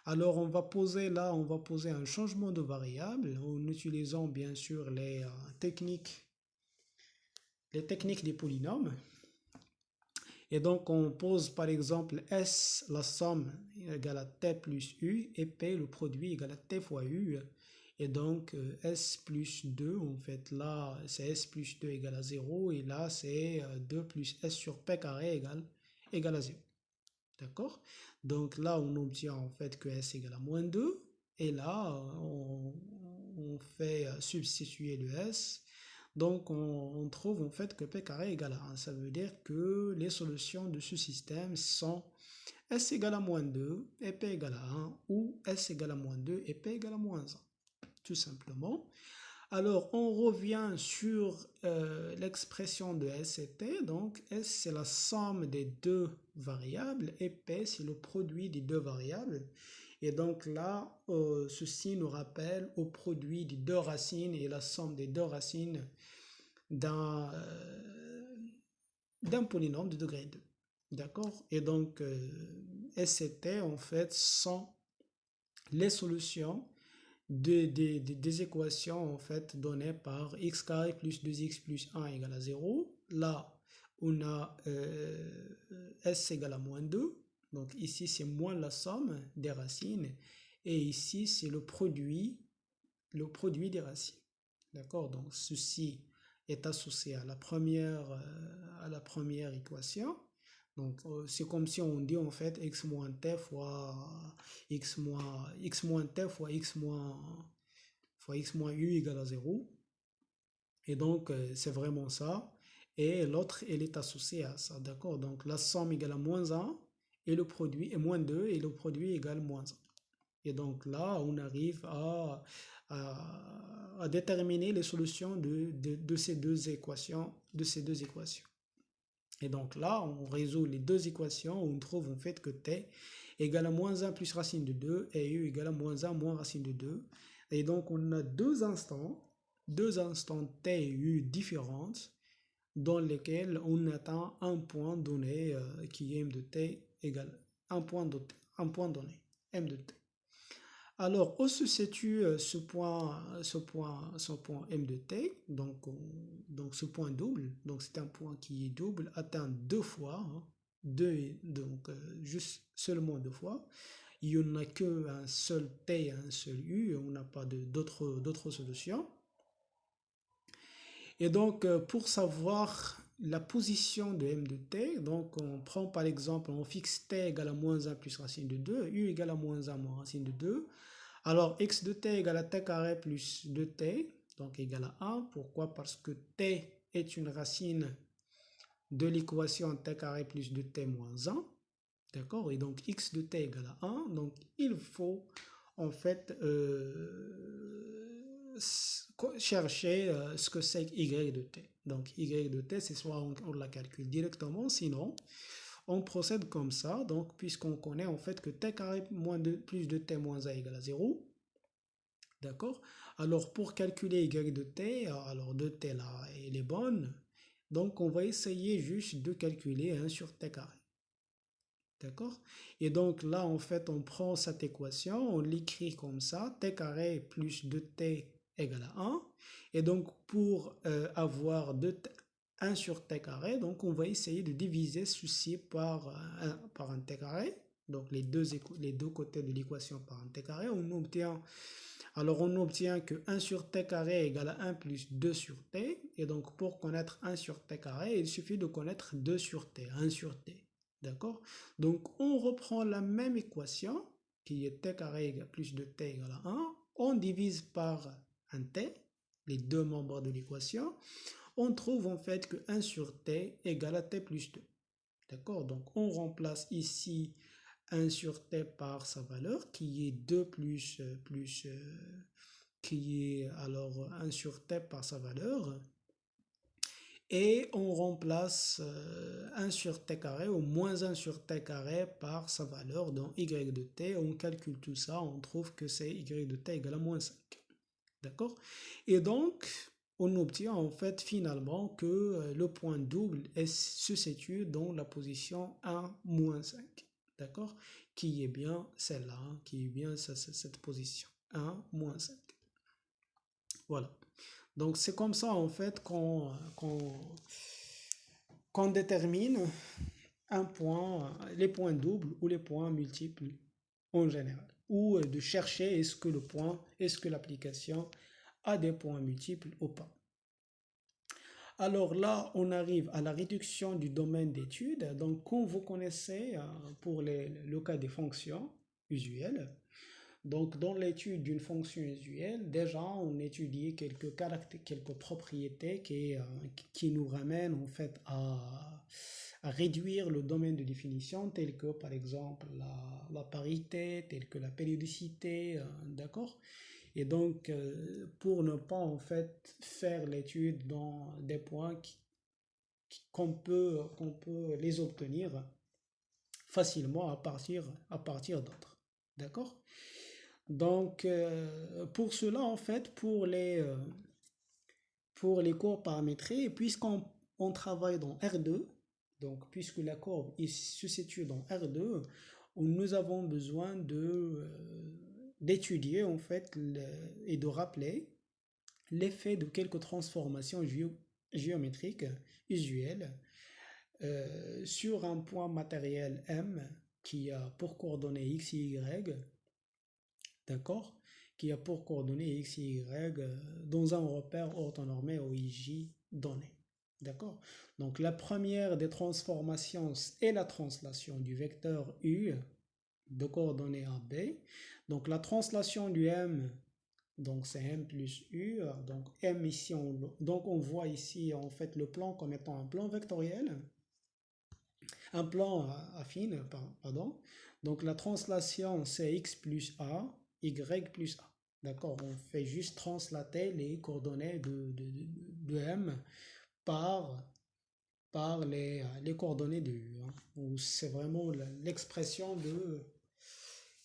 Alors, on va poser un changement de variable en utilisant bien sûr les techniques des polynômes. Et donc, on pose par exemple S, la somme égale à T plus U, et P, le produit égale à T fois U. Et donc, S plus 2, en fait, là, c'est S plus 2 égale à 0, et là, c'est 2 plus S sur P carré égale à 0. D'accord? Donc là, on obtient en fait que S égale à moins 2, et là, on fait substituer le S. Donc, on trouve en fait que P carré égale à 1. Ça veut dire que les solutions de ce système sont S égale à moins 2 et P égale à 1 ou S égale à moins 2 et P égale à moins 1. Tout simplement. Alors, on revient sur l'expression de S et T. Donc, S, c'est la somme des deux variables et P, c'est le produit des deux variables. Et donc là, ceci nous rappelle au produit des deux racines et la somme des deux racines d'un polynôme de degré 2. D'accord? Et donc, S et T, en fait, sont les solutions des équations en fait données par x carré plus 2x plus 1 égale à 0. Là, on a s égale à moins 2. Donc ici, c'est moins la somme des racines. Et ici, c'est le produit des racines. D'accord? Donc ceci est associé à à la première équation. Donc, c'est comme si on dit en fait x moins t fois x moins t fois x moins u égale à 0. Et donc, c'est vraiment ça. Et l'autre, elle est associée à ça. D'accord? Donc, la somme égale à moins 1 et le produit est moins 2 et le produit égale moins 1. Et donc là, on arrive à déterminer les solutions de ces deux équations, Et donc là, on résout les deux équations, on trouve en fait que t égale à moins 1 plus racine de 2 et u égale à moins 1 moins racine de 2. Et donc on a deux instants t et u différentes dans lesquels on atteint un point donné qui est m de t égale un point donné, m de t. Alors, où se situe ce point M de T, donc ce point double, donc c'est un point qui est double, atteint deux fois, hein, donc juste seulement deux fois. Il n'y en a qu'un seul T et un seul U, on n'a pas d'autres solutions. Et donc, pour savoir la position de M de T, donc on prend par exemple, on fixe T égale à moins 1 plus racine de 2, U égale à moins 1 moins racine de 2. Alors, x de t égale à t carré plus 2t, donc égal à 1. Pourquoi? Parce que t est une racine de l'équation t carré plus 2t moins 1. D'accord? Et donc, x de t égale à 1. Donc, il faut en fait chercher ce que c'est y de t. Donc, y de t, c'est soit on la calcule directement, sinon on procède comme ça, donc puisqu'on connaît en fait que t carré moins 2 plus de t moins 1 égale à 0. D'accord? Alors pour calculer y de t, alors de t là, elle est bonne. Donc on va essayer juste de calculer 1 sur t carré. D'accord? Et donc là, en fait, on prend cette équation, on l'écrit comme ça, t carré plus 2t égale à 1. Et donc pour avoir 1 sur t carré, donc on va essayer de diviser ceci par un t carré. Donc les deux côtés de l'équation par un t carré, on obtient que 1 sur t carré égale à 1 plus 2 sur t. Et donc pour connaître 1 sur t carré, il suffit de connaître 2 sur t, 1 sur t. D'accord? Donc on reprend la même équation qui est t carré égale plus 2t égale à 1. On divise par un t, les deux membres de l'équation. On trouve en fait que 1 sur t égale à t plus 2. D'accord? Donc on remplace ici 1 sur t par sa valeur qui est 2 qui est alors 1 sur t par sa valeur. et on remplace 1 sur t carré ou moins 1 sur t carré par sa valeur dans y de t. On calcule tout ça, on trouve que c'est y de t égale à moins 5. D'accord? Et donc, on obtient en fait finalement que le point double se situe dans la position 1, moins 5. D'accord? Qui est bien celle-là, hein, qui est bien cette position. 1, moins 5. Voilà. Donc c'est comme ça en fait qu'on détermine un point, les points doubles ou les points multiples en général. Ou de chercher est-ce que l'application a des points multiples ou pas. Alors là, on arrive à la réduction du domaine d'étude. Donc, comme vous connaissez pour le cas des fonctions usuelles, donc dans l'étude d'une fonction usuelle, déjà on étudie quelques caractères, quelques propriétés qui nous ramènent en fait à réduire le domaine de définition, tel que par exemple la parité, tel que la périodicité, d'accord? Et donc, pour ne pas en fait faire l'étude dans des points qu'on peut les obtenir facilement à partir d'autres. D'accord? Donc, pour cela, en fait, pour les courbes paramétrées, puisqu'on on travaille dans R2, donc puisque la courbe se situe dans R2, nous avons besoin d'étudier en fait et de rappeler l'effet de quelques transformations géométriques usuelles sur un point matériel M qui a pour coordonnées x et y, d'accord, qui a pour coordonnées x et y dans un repère orthonormé OIJ donné. D'accord? Donc la première des transformations est la translation du vecteur U de coordonnées A, B. Donc la translation du M, donc c'est M plus U. Donc M ici, donc on voit ici en fait le plan comme étant un plan vectoriel, un plan affine, pardon. Donc la translation c'est X plus A, Y plus A. D'accord? On fait juste translater les coordonnées de M par, par les coordonnées de U. Hein. C'est vraiment l'expression de...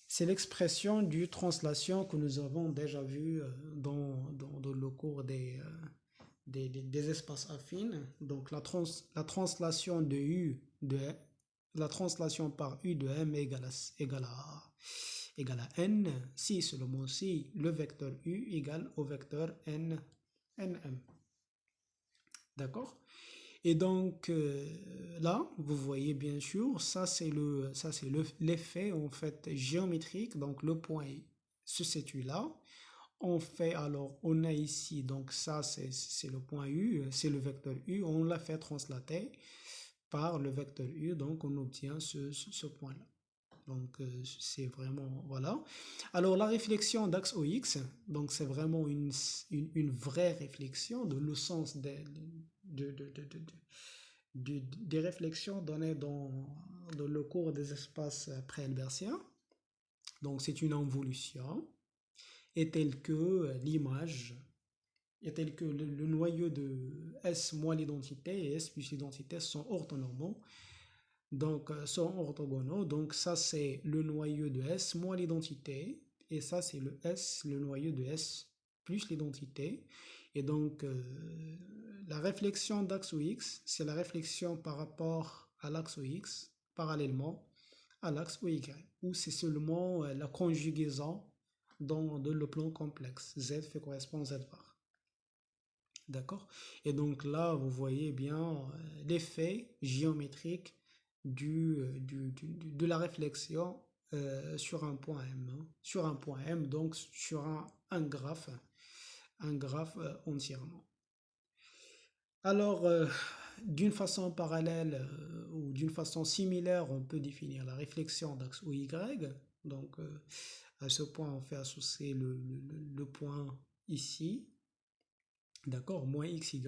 C'est l'expression du translation que nous avons déjà vu dans le cours des espaces affines. Donc la translation de U de la translation par U de M égale à N si seulement si le vecteur U égale au vecteur NM. D'accord? Et donc là, vous voyez bien sûr, l'effet en fait géométrique. Donc le point se situe là. On fait alors, on a ici, donc ça c'est le point U, c'est le vecteur U, on l'a fait translater par le vecteur U, donc on obtient ce point-là. Donc c'est vraiment, voilà. Alors la réflexion d'axe OX, donc c'est vraiment une vraie réflexion de le sens de, de, de, de, des réflexions données dans le cours des espaces pré-hilbertiens. Donc c'est une involution est telle que l'image est telle que le noyau de S moins l'identité et S plus l'identité sont orthonormaux. Donc sont orthogonaux. Donc ça c'est le noyau de S moins l'identité et ça c'est le noyau de S plus l'identité. Et donc la réflexion d'axe OX, c'est la réflexion par rapport à l'axe OX parallèlement à l'axe OY, où c'est seulement la conjugaison dans le plan complexe. Z fait correspondre à Z bar. D'accord? Et donc là, vous voyez bien l'effet géométrique de la réflexion sur un point M. Hein. Sur un point M, donc sur un graphe entièrement. Alors, d'une façon parallèle ou d'une façon similaire, on peut définir la réflexion d'axe OY. Donc, à ce point, on fait associer le point ici, d'accord, moins xy.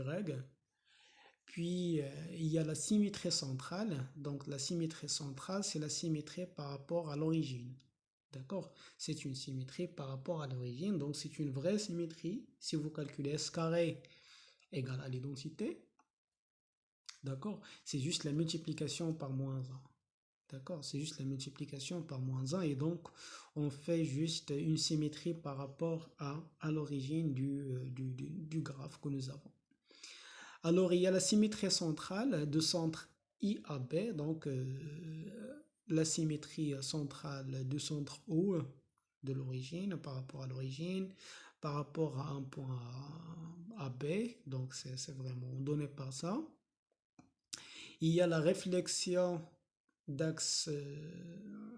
Puis, il y a la symétrie centrale. Donc, la symétrie centrale, c'est la symétrie par rapport à l'origine. D'accord? C'est une symétrie par rapport à l'origine. Donc, c'est une vraie symétrie. Si vous calculez S carré égale à l'identité, D'accord? C'est juste la multiplication par moins 1. D'accord? C'est juste la multiplication par moins 1 et donc on fait juste une symétrie par rapport à l'origine du graphe que nous avons. Alors il y a la symétrie centrale de centre I à B, donc la symétrie centrale du centre O de l'origine par rapport à l'origine, par rapport à un point à B, donc c'est vraiment donné par ça. Il y a la réflexion d'axe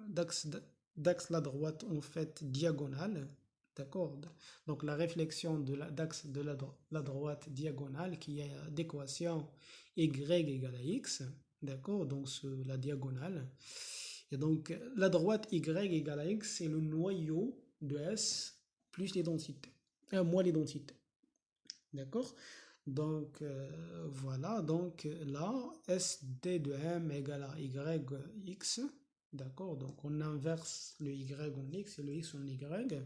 d'axe d'axe la droite en fait diagonale, d'accord? Donc la réflexion de d'axe de la droite diagonale qui est d'équation y égale à x, d'accord? Donc la diagonale. Et donc la droite y égale à x, c'est le noyau de S plus l'identité, moins l'identité, d'accord? Donc voilà, donc là, SD de M égale à YX, d'accord? Donc on inverse le Y en X et le X en Y.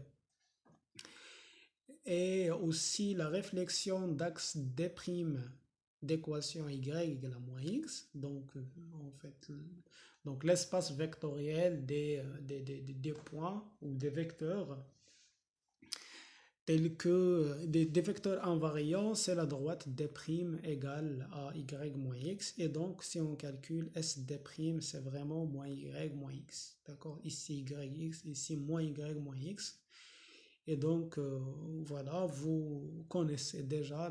Et aussi la réflexion d'axe D' d'équation Y égale à moins X. Donc en fait, donc l'espace vectoriel des points ou des vecteurs tels que des vecteurs invariants, c'est la droite d' égale à y moins x. Et donc, si on calcule s d', c'est vraiment moins y moins x. D'accord? Ici yx, ici moins y moins x. Et donc, voilà, vous connaissez déjà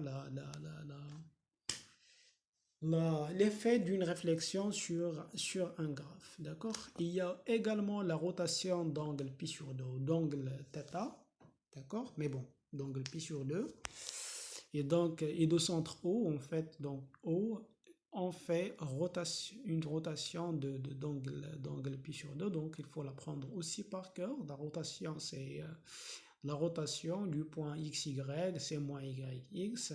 l'effet d'une réflexion sur un graphe. D'accord? Il y a également la rotation d'angle pi sur 2, d'angle θ. D'accord? Mais bon, d'angle pi sur 2. Et donc, et de centre O, en fait, donc O, on fait une rotation d'angle pi sur 2. Donc, il faut la prendre aussi par cœur. La rotation, c'est la rotation du point XY, c'est moins YX.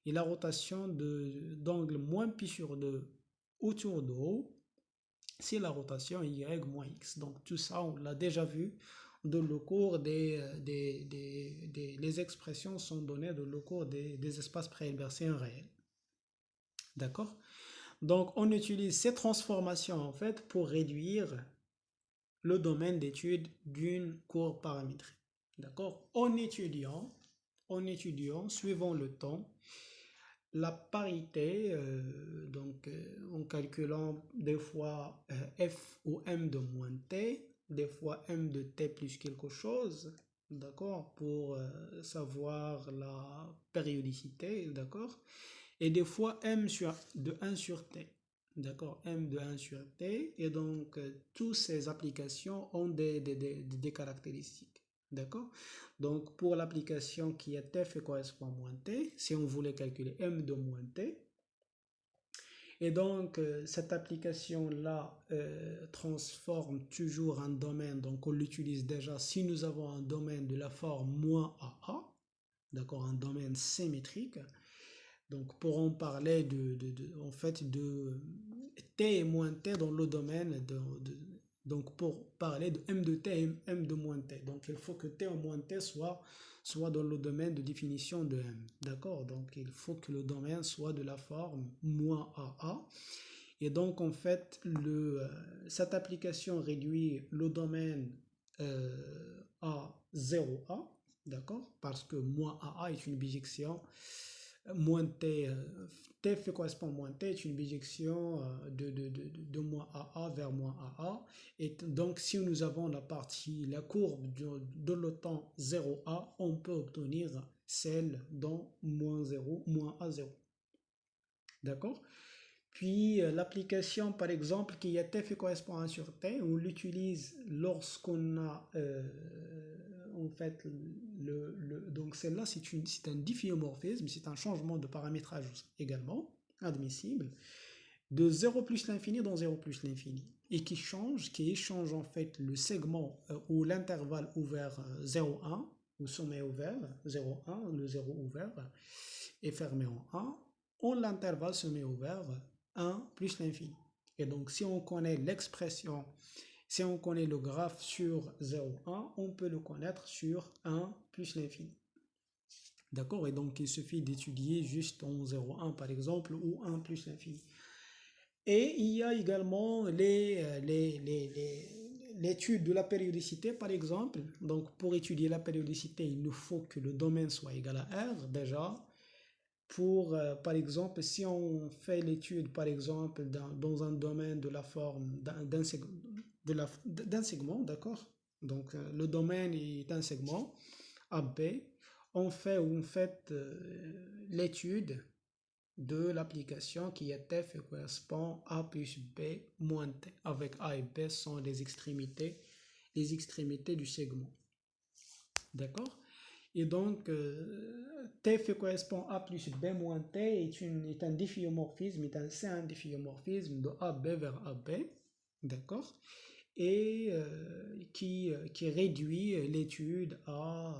Et la rotation d'angle moins pi sur 2 autour de O, c'est la rotation Y moins X. Donc tout ça, on l'a déjà vu dans le cours les expressions sont données dans le cours des espaces pré-hilbertiens réels. D'accord? Donc on utilise ces transformations en fait pour réduire le domaine d'étude d'une courbe paramétrique. D'accord? En étudiant, suivant le temps, la parité, en calculant des fois f ou m de moins t, des fois m de t plus quelque chose, d'accord, pour savoir la périodicité, d'accord, et des fois de 1 sur t, d'accord, m de 1 sur t, et donc toutes ces applications ont des caractéristiques. D'accord? Donc, pour l'application qui est f correspond à moins t, si on voulait calculer m de moins t, et donc cette application-là transforme toujours un domaine, donc on l'utilise déjà si nous avons un domaine de la forme moins AA, d'accord, un domaine symétrique. Donc, pour en parler en fait de t et moins t dans le domaine donc pour parler de m de t et m de moins t. Donc il faut que t en moins t soit dans le domaine de définition de m. D'accord? Donc il faut que le domaine soit de la forme moins AA. Et donc en fait, cette application réduit le domaine à 0A. D'accord? Parce que moins AA est une bijection moins t, t fait correspond à moins t est une bijection de moins AA vers moins AA. Et donc, si nous avons la courbe de le temps 0A, on peut obtenir celle dans moins 0, moins A0. D'accord? Puis l'application, par exemple, qui est t fait correspond à 1 sur t, on l'utilise lorsqu'on a en fait donc celle-là c'est un difféomorphisme, c'est un changement de paramétrage également admissible de 0 plus l'infini dans 0 plus l'infini et qui échange en fait le segment ou l'intervalle ouvert 0,1 ou sommet ouvert 0,1, le 0 ouvert est fermé en 1, on l'intervalle sommet ouvert 1 plus l'infini. Et donc si on connaît l'expression, si on connaît le graphe sur 0,1, on peut le connaître sur 1 plus l'infini. D'accord? Et donc il suffit d'étudier juste en 0,1 par exemple ou 1 plus l'infini. Et il y a également l'étude de la périodicité, par exemple. Donc, pour étudier la périodicité, il nous faut que le domaine soit égal à R, déjà. Par exemple, si on fait l'étude, par exemple, dans un domaine de la forme d'un segment, d'accord? Donc, le domaine est un segment, AB. On fait l'étude de l'application qui est f et correspond a plus b moins t, avec a et b sont les extrémités du segment. D'accord? Et donc, t fait correspond à plus b moins t est un difféomorphisme, c'est un difféomorphisme de AB vers AB, d'accord? Et qui réduit l'étude à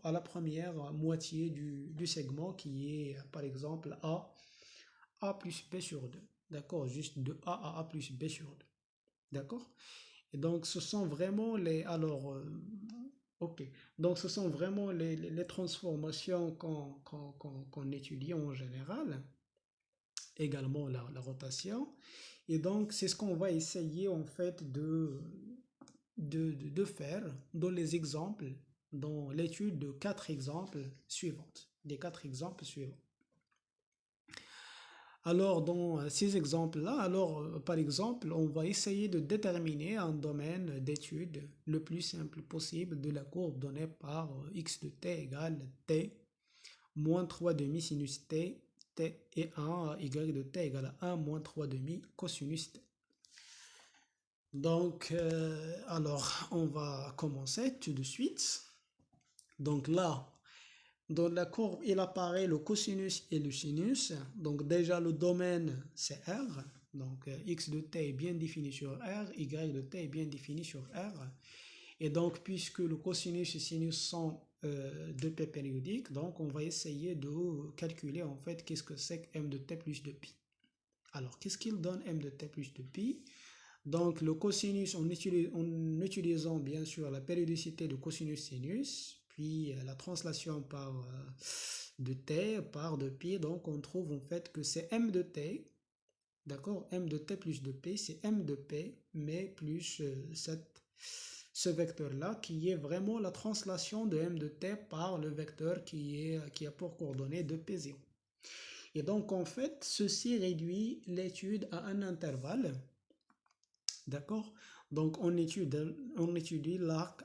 la première moitié du segment qui est par exemple A plus B sur 2. D'accord? Juste de A à A plus B sur 2. D'accord? Et donc ce sont vraiment les... Alors, ok. Donc ce sont vraiment les transformations qu'on étudie en général. Également la rotation. Et donc c'est ce qu'on va essayer en fait de faire dans les exemples, dans l'étude de quatre exemples suivantes, des quatre exemples suivants. Alors, dans ces exemples-là, par exemple, on va essayer de déterminer un domaine d'étude le plus simple possible de la courbe donnée par x de t égale t moins 3 demi sinus t, t et 1 y de t égale à 1 moins 3 demi cosinus t. Donc, on va commencer tout de suite. Donc là, dans la courbe, il apparaît le cosinus et le sinus. Donc déjà, le domaine, c'est R. Donc x de t est bien défini sur R, y de t est bien défini sur R. Et donc, puisque le cosinus et le sinus sont deux p périodiques, donc on va essayer de calculer en fait qu'est-ce que c'est que m de t plus de pi. Alors, qu'est-ce qu'il donne m de t plus de pi? Donc, le cosinus, en utilisant bien sûr la périodicité de cosinus-sinus, puis la translation par de t par de pi, donc on trouve en fait que c'est m de t, d'accord? M de t plus de p, c'est m de p, mais plus ce vecteur-là, qui est vraiment la translation de m de t par le vecteur qui a pour coordonnée de p0. Et donc, en fait, ceci réduit l'étude à un intervalle. D'accord? Donc, on étudie l'arc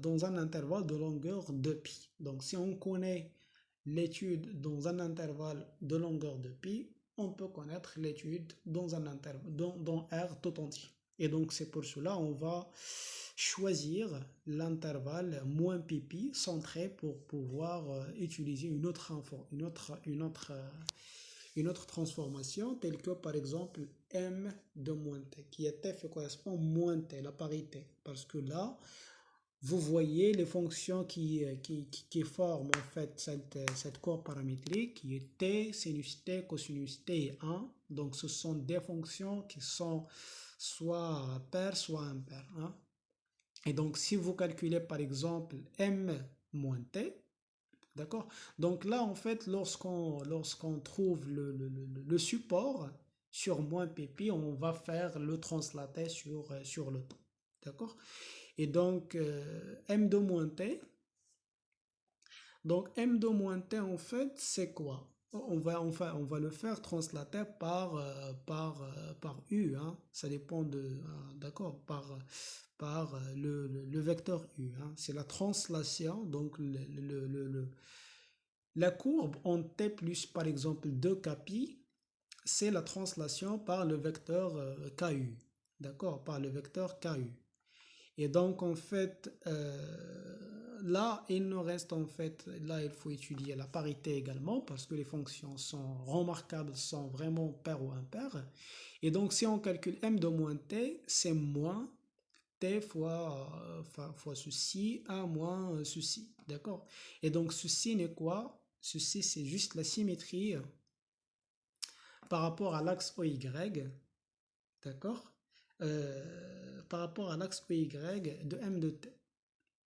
dans un intervalle de longueur de pi. Donc, si on connaît l'étude dans un intervalle de longueur de pi, on peut connaître l'étude dans un intervalle, dans R tout entier. Et donc, c'est pour cela on va choisir l'intervalle moins pi centré pour pouvoir utiliser une autre transformation telle que par exemple m de moins t, qui est f correspond moins t, la parité. Parce que là, vous voyez les fonctions qui forment en fait cette courbe paramétrique qui est t, sinus t, cosinus t et 1. Donc ce sont des fonctions qui sont soit paires, soit impaires. Hein. Et donc si vous calculez par exemple m moins t, d'accord? Donc là, en fait, lorsqu'on trouve le support sur moins pp, on va faire le translater sur le temps. D'accord? Et donc, m2 moins t. Donc, m2 moins t, en fait, c'est quoi? On va le faire translater par u. Hein. Ça dépend d'accord, par le vecteur u. Hein. C'est la translation, donc la courbe en t plus par exemple 2 kpi, c'est la translation par le vecteur ku, d'accord, par le vecteur ku. Et donc en fait, là il nous reste en fait, là il faut étudier la parité également parce que les fonctions sont remarquables, sont vraiment paires ou impaires. Et donc si on calcule m de moins t, c'est moins t fois ceci, 1 moins ceci, d'accord? Et donc ceci n'est quoi? Ceci c'est juste la symétrie par rapport à l'axe OY, d'accord? Par rapport à l'axe OY de m de t,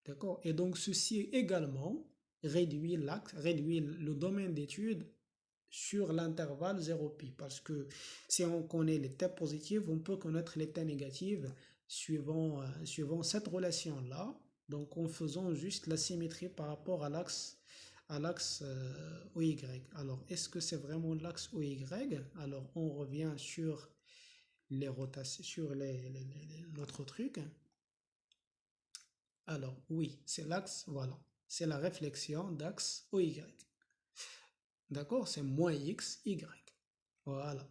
d'accord? Et donc ceci également réduit le domaine d'étude sur l'intervalle 0pi. Parce que si on connaît les t positives, on peut connaître les t négatives suivant cette relation-là. Donc en faisant juste la symétrie par rapport à l'axe OY. Alors est-ce que c'est vraiment l'axe OY? Alors on revient sur les rotations, sur l'autre truc. Alors oui, c'est l'axe, voilà. C'est la réflexion d'axe OY. D'accord? C'est moins x, y. Voilà.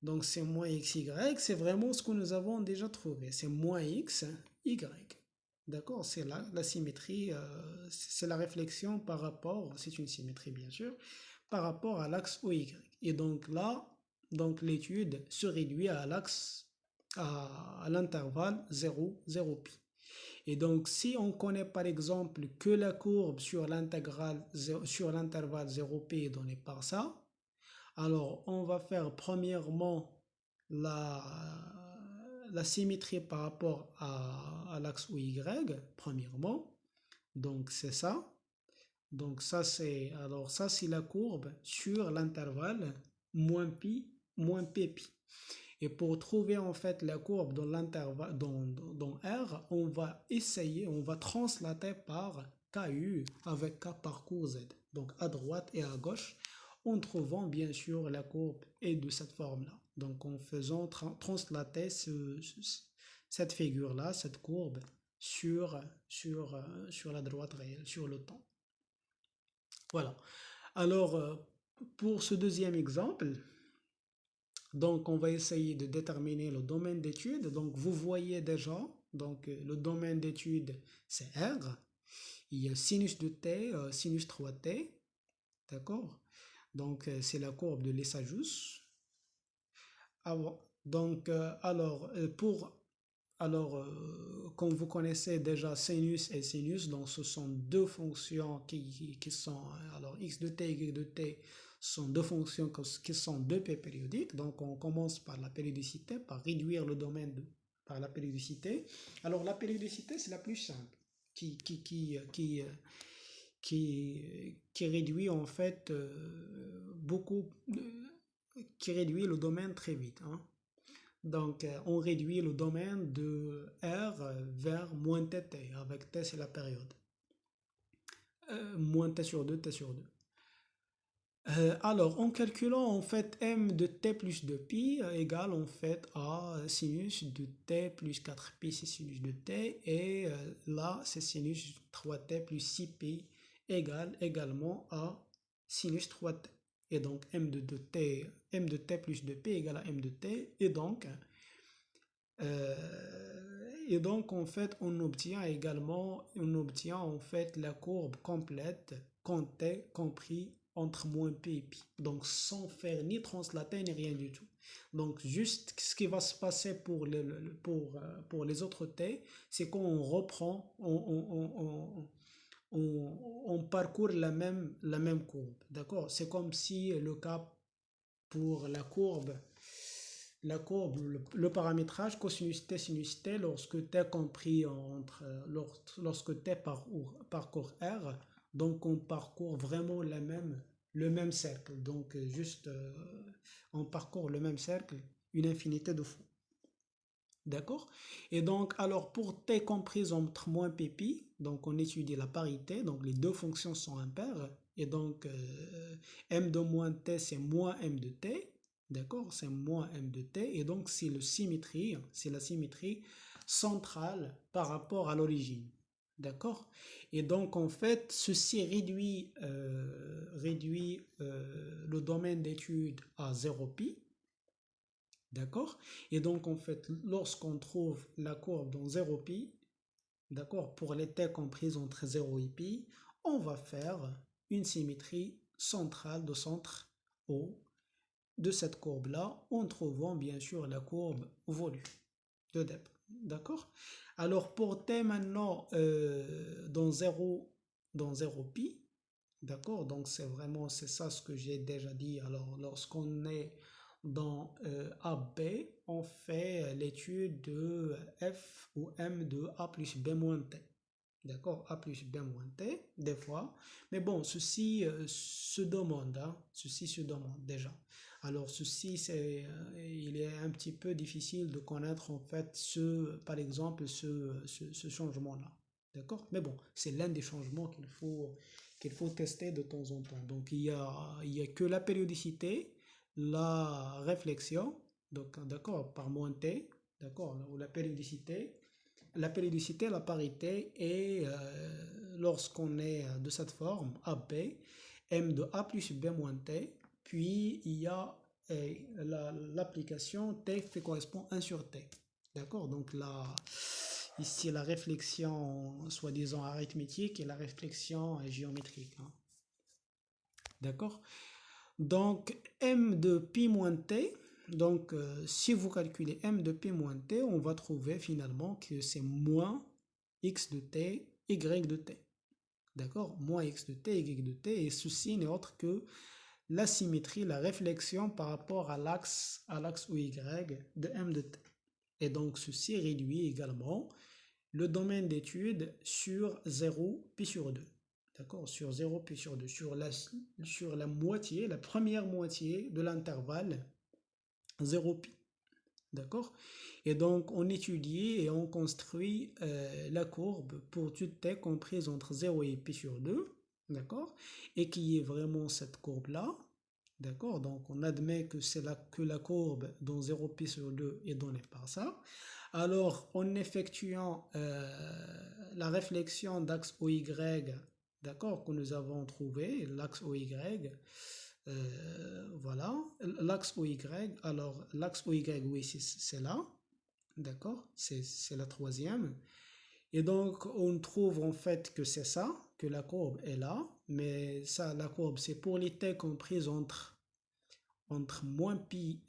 Donc c'est moins x, y, c'est vraiment ce que nous avons déjà trouvé. C'est moins x, y. D'accord? C'est là la symétrie, c'est la réflexion par rapport, c'est une symétrie bien sûr, par rapport à l'axe OY. Et donc là, donc l'étude se réduit à l'axe, à l'intervalle 0, 0pi. Et donc, si on connaît par exemple que la courbe sur l'intégrale sur l'intervalle 0p est donnée par ça, alors on va faire premièrement la, la symétrie par rapport à l'axe OY, premièrement. Donc c'est ça. Donc ça c'est la courbe sur l'intervalle moins pi moins pp. Et pour trouver en fait la courbe dans l'intervalle, dans R, on va translater par KU avec K parcours Z. Donc à droite et à gauche, en trouvant bien sûr la courbe est de cette forme-là. Donc en faisant translater cette figure-là, cette courbe, sur la droite réelle, sur le temps. Voilà. Alors, pour ce deuxième exemple, donc, on va essayer de déterminer le domaine d'étude. Donc, vous voyez déjà, donc le domaine d'étude, c'est R. Il y a sinus de t, sinus 3t, d'accord? Donc, c'est la courbe de Lissajous. Donc, comme vous connaissez déjà sinus et sinus, donc ce sont deux fonctions qui sont, alors x de t, y de t, sont deux fonctions qui sont deux p périodiques. Donc on commence par la périodicité, par réduire le domaine par la périodicité. Alors la périodicité, c'est la plus simple, qui réduit en fait qui réduit le domaine très vite, hein. Donc, on réduit le domaine de R vers moins tt, avec t c'est la période. Moins t sur 2, t sur 2. Alors, en calculant en fait m de t plus 2pi égale en fait à sinus de t plus 4pi, c'est sinus de t, et là c'est sinus 3t plus 6pi égale également à sinus 3t. Et donc m de t plus 2pi égale à m de t, et donc en fait on obtient en fait la courbe complète quand t compris entre moins p et pi. Donc sans faire ni translater ni rien du tout. Donc juste ce qui va se passer pour les autres t, c'est qu'on reprend, on parcourt la même courbe. D'accord? C'est comme si le cas pour la courbe, le paramétrage cosinus t sinus t lorsque t compris lorsque t parcourt R, donc on parcourt vraiment le même cercle. Donc juste on parcourt le même cercle une infinité de fois. D'accord? Et donc, alors pour t comprise entre moins pp, donc on étudie la parité, donc les deux fonctions sont impaires, et donc m de moins t c'est moins m de t, d'accord? C'est moins m de t, et donc c'est la symétrie centrale par rapport à l'origine. D'accord? Et donc en fait, ceci réduit le domaine d'étude à 0pi. D'accord? Et donc, en fait, lorsqu'on trouve la courbe dans 0pi, d'accord, pour les t comprises entre 0 et pi, on va faire une symétrie centrale de centre O de cette courbe-là, en trouvant bien sûr la courbe volue de Deb. D'accord? Alors, pour t maintenant dans 0pi, d'accord, donc c'est ça ce que j'ai déjà dit. Alors, lorsqu'on est dans AB, on fait l'étude de f ou m de a plus b moins t. D'accord, A plus B moins T, des fois. Mais bon, ceci se demande, hein, ceci se demande déjà. Alors, ceci, il est un petit peu difficile de connaître en fait par exemple, ce changement-là. D'accord? Mais bon, c'est l'un des changements qu'il faut tester de temps en temps. Donc, il y a que la périodicité, la réflexion, donc, d'accord, par moins T, d'accord, ou la périodicité, la parité et lorsqu'on est de cette forme AB, M de A plus B moins T, puis il y a l'application T fait correspond 1 sur T. D'accord? Donc là, ici la réflexion soi-disant arithmétique et la réflexion géométrique, hein. D'accord? Donc M de pi moins T, donc si vous calculez M de pi moins T, on va trouver finalement que c'est moins x de t, y de t. D'accord? Moins x de t, y de t, et ceci n'est autre que la symétrie, la réflexion par rapport à l'axe OY de M de t. Et donc ceci réduit également le domaine d'étude sur 0 pi sur 2. D'accord? Sur 0 pi sur 2, sur la moitié, la première moitié de l'intervalle 0 pi. D'accord? Et donc, on étudie et on construit la courbe pour toute t comprise entre 0 et pi sur 2. D'accord? Et qui est vraiment cette courbe-là. D'accord? Donc, on admet que c'est que la courbe dont 0 pi sur 2 est donnée par ça. Alors, en effectuant la réflexion d'axe OY, d'accord, que nous avons trouvé, l'axe OY, voilà, l'axe OY, alors l'axe OY, oui, c'est là, d'accord, c'est la troisième. Et donc, on trouve en fait que c'est ça, que la courbe est là, mais ça, la courbe, c'est pour les t comprises entre moins pi,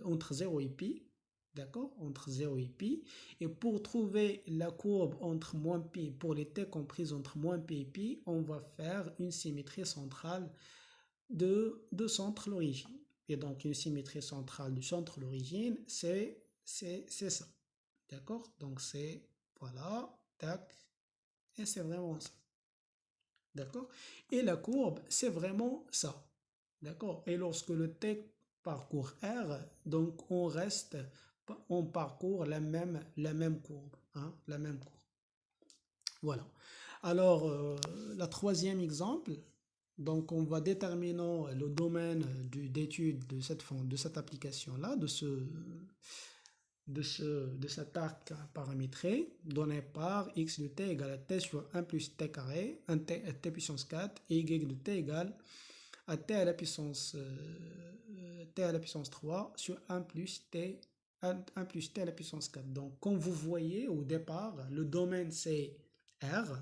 entre 0 et pi, d'accord, entre 0 et pi. Et pour trouver la courbe entre moins pi, pour les t comprises entre moins pi et pi, on va faire une symétrie centrale de centre l'origine. Et donc une symétrie centrale du centre l'origine, c'est ça. D'accord? Donc c'est, voilà, tac, et c'est vraiment ça. D'accord? Et la courbe, c'est vraiment ça. D'accord? Et lorsque le T parcourt R, donc on parcourt la même courbe, hein, la même courbe. Voilà. Alors, la troisième exemple, donc on va déterminer le domaine d'étude de cette application-là, de cet arc paramétré, donné par x de t égale à t sur 1 plus t carré, t puissance 4, et y de t égale à t à la puissance, t à la puissance 3 sur 1 plus t, 1 plus t à la puissance 4. Donc, comme vous voyez au départ, le domaine c'est R,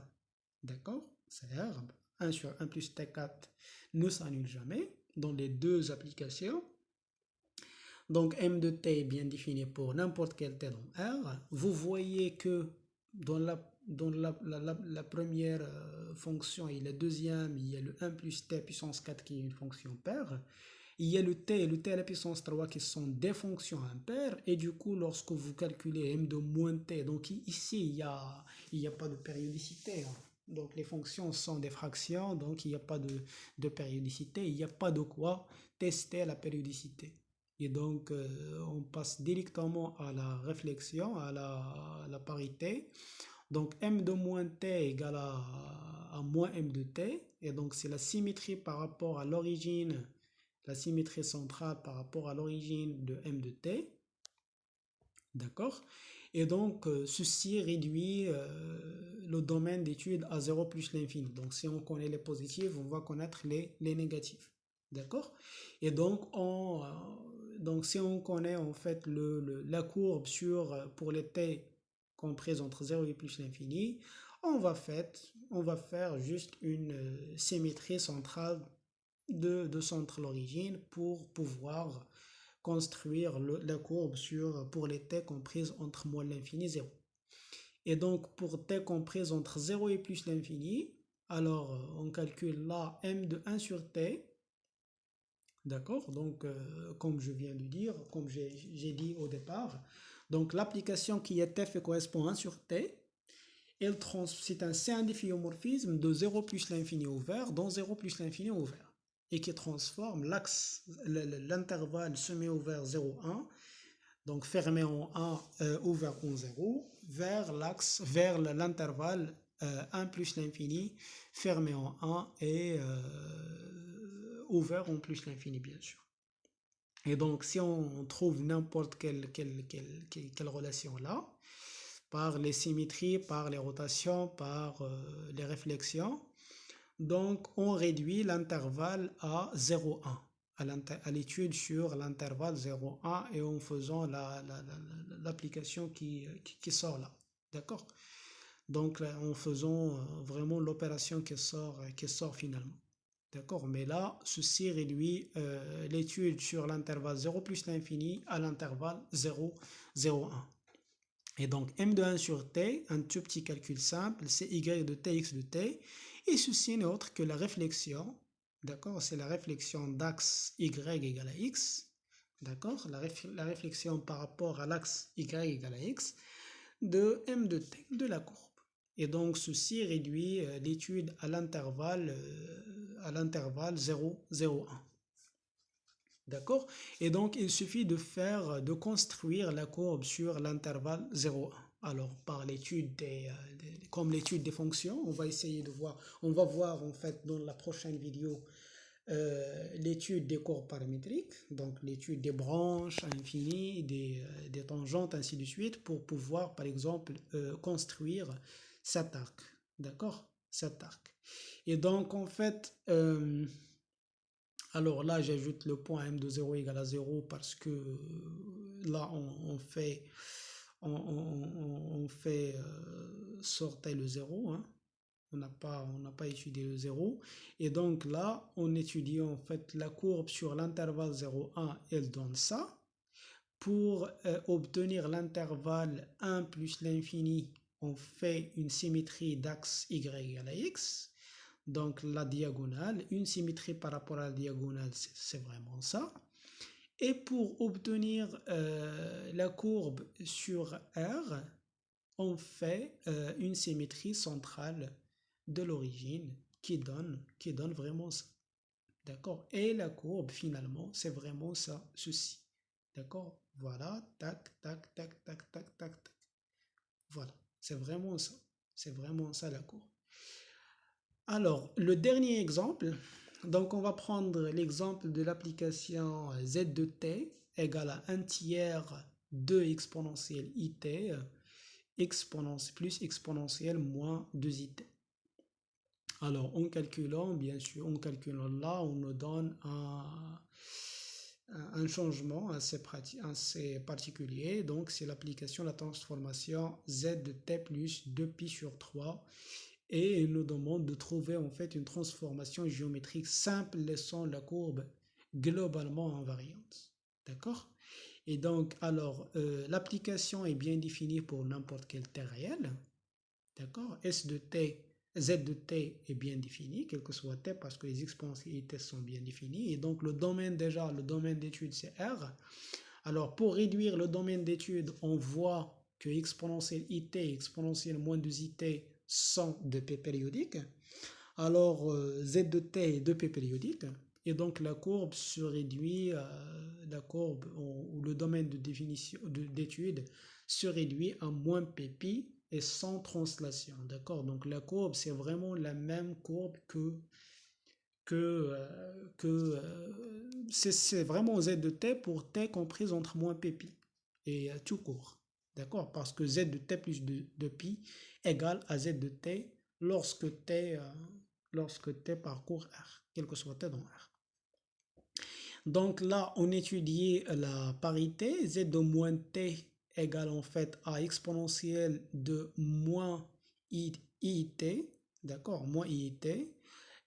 d'accord? C'est R, 1 sur 1 plus t4 ne s'annule jamais dans les deux applications. Donc, M de t est bien défini pour n'importe quel t dans R. Vous voyez que dans la première fonction et la deuxième, il y a le 1 plus t puissance 4 qui est une fonction paire. Il y a le t et le t à la puissance 3 qui sont des fonctions impaires. Et du coup, lorsque vous calculez M de moins t, donc ici, il y a pas de périodicité, hein. Donc les fonctions sont des fractions, donc il n'y a pas de périodicité. Il n'y a pas de quoi tester la périodicité. Et donc, on passe directement à la réflexion, à la parité. Donc, m de moins t égale à moins m de t. Et donc, c'est la symétrie par rapport à l'origine, la symétrie centrale par rapport à l'origine de m de t. D'accord? Et donc, ceci réduit le domaine d'étude à 0 plus l'infini. Donc, si on connaît les positifs, on va connaître les négatifs. D'accord? Et donc, si on connaît en fait la courbe pour les t comprises entre 0 et plus l'infini, on va faire juste une symétrie centrale de centre l'origine pour pouvoir construire la courbe pour les t comprises entre moins l'infini et 0. Et donc, pour t comprises entre 0 et plus l'infini, alors on calcule là m de 1 sur t. D'accord? Donc, comme je viens de dire, comme j'ai dit au départ, donc l'application qui est f correspond à 1 sur t. c'est un difféomorphisme de 0 plus l'infini ouvert dans 0 plus l'infini ouvert et qui transforme l'axe, l'intervalle semi-ouvert 0, 1, donc fermé en 1, ouvert en 0, vers l'axe, vers l'intervalle 1 plus l'infini, fermé en 1 et ouvert en plus l'infini, bien sûr. Et donc, si on trouve n'importe quelle relation là, par les symétries, par les rotations, par les réflexions, donc on réduit l'intervalle à 0,1 à l'étude sur l'intervalle 0,1 et en faisant l'application qui sort là. D'accord? Donc en faisant vraiment l'opération qui sort finalement. D'accord? Mais là, ceci réduit l'étude sur l'intervalle 0 plus l'infini à l'intervalle 0, 0, 1. Et donc m de 1 sur t, un tout petit calcul simple, c'est y de t, x de t. Et ceci n'est autre que la réflexion, d'accord? C'est la réflexion d'axe y égale à x, d'accord? La réflexion par rapport à l'axe y égale à x de m de t, de la courbe. Et donc ceci réduit l'étude à l'intervalle 0, 0, 1. D'accord? Et donc il suffit de construire la courbe sur l'intervalle 0, 1. Alors par l'étude comme l'étude des fonctions, on va essayer de voir, on va voir en fait dans la prochaine vidéo l'étude des courbes paramétriques, donc l'étude des branches à l'infini, des tangentes, ainsi de suite, pour pouvoir par exemple construire cet arc, d'accord? Cet arc. Et donc en fait, alors là j'ajoute le point m de 0 égale à 0 parce que là on fait sortir le 0, hein. On n'a pas étudié le 0. Et donc là, on étudie en fait la courbe sur l'intervalle 0, 1, elle donne ça. Pour obtenir l'intervalle 1 plus l'infini, on fait une symétrie d'axe y égale à x. Donc la diagonale, une symétrie par rapport à la diagonale, c'est vraiment ça. Et pour obtenir la courbe sur R, on fait une symétrie centrale de l'origine qui donne vraiment ça. D'accord? Et la courbe, finalement, c'est vraiment ça, ceci. D'accord? Voilà, tac, tac, tac, tac, tac, tac, tac. Voilà, c'est vraiment ça. C'est vraiment ça la courbe. Alors, le dernier exemple, donc on va prendre l'exemple de l'application z de t égale à 1 tiers de exponentielle it plus exponentielle moins 2it. Alors, en calculant, bien sûr, en calculant là, on nous donne un changement assez particulier. Donc, c'est l'application de la transformation z de t plus 2pi sur 3. Et il nous demande de trouver en fait une transformation géométrique simple laissant la courbe globalement invariante. D'accord? Et donc, alors, l'application est bien définie pour n'importe quel t réel. D'accord? S de t, z de t est bien défini, quel que soit t, parce que les exponentialités sont bien définies. Et donc, le domaine d'étude, c'est R. Alors, pour réduire le domaine d'étude, on voit que exponentielle it et exponentielle moins 2it sont de p périodiques. Alors, z de t est de p périodique. Et donc, la courbe se réduit, ou le domaine de définition d'étude se réduit à moins pp et sans translation. D'accord? Donc, la courbe, c'est vraiment la même courbe c'est vraiment z de t pour t comprise entre moins pp et tout court. D'accord? Parce que z de t plus de pi égale à z de t lorsque t parcourt R, quel que soit t dans R. Donc là, on étudie la parité, z de moins t égale en fait à exponentielle de moins iit, d'accord, moins iit,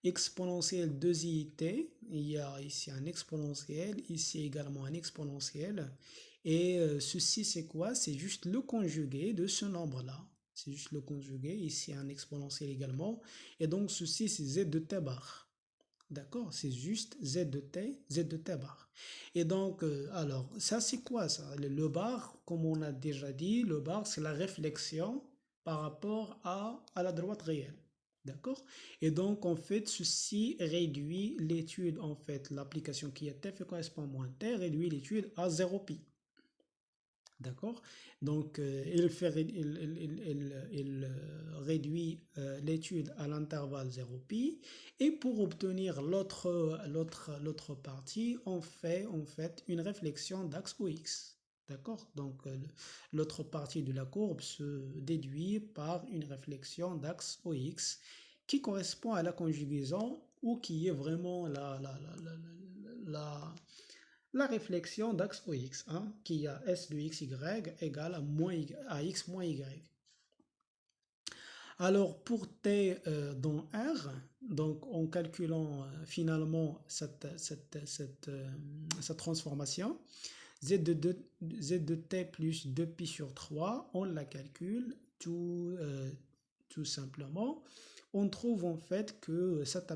exponentielle 2iit, il y a ici un exponentiel, ici également un exponentiel, et ceci c'est quoi? C'est juste le conjugué de ce nombre-là. C'est juste le conjugué, ici un exponentiel également, et donc ceci c'est z de t bar. D'accord? C'est juste z de t bar. Et donc, alors, ça c'est quoi ça? Le bar, comme on a déjà dit, le bar c'est la réflexion par rapport à la droite réelle. D'accord? Et donc, en fait, ceci réduit l'étude, en fait, l'application qui est t fait correspond moins t, réduit l'étude à 0 pi. D'accord? Donc, il réduit l'étude à l'intervalle 0 pi. Et pour obtenir l'autre partie, on fait en fait une réflexion d'axe OX. D'accord? Donc, l'autre partie de la courbe se déduit par une réflexion d'axe OX qui correspond à la conjugaison ou qui est vraiment la réflexion d'axe OX, hein, qui a S de XY égale à X moins Y. Alors pour T dans R, donc en calculant finalement cette transformation, Z de T plus 2pi sur 3, on la calcule tout simplement. On trouve en fait que cette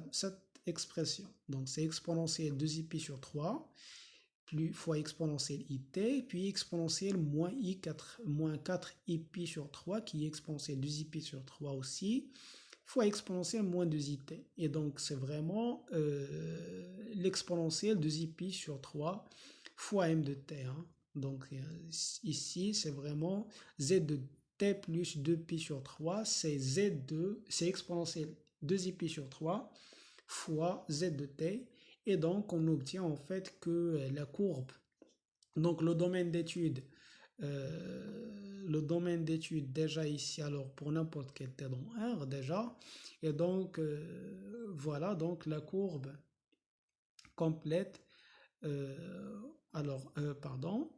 expression, donc c'est exponentielle 2pi sur 3, plus fois exponentielle it, puis exponentielle moins 4i sur 3, qui est exponentielle 2i sur 3 aussi, fois exponentielle moins 2it. Et donc, c'est vraiment l'exponentielle 2i sur 3 fois m de t. Hein. Donc, ici, c'est vraiment z de t plus 2pi sur 3, c'est exponentielle 2i sur 3 fois z de t. Et donc, on obtient en fait que la courbe, donc le domaine d'étude déjà ici, alors pour n'importe quel t dans R déjà, et donc voilà, donc la courbe complète, pardon,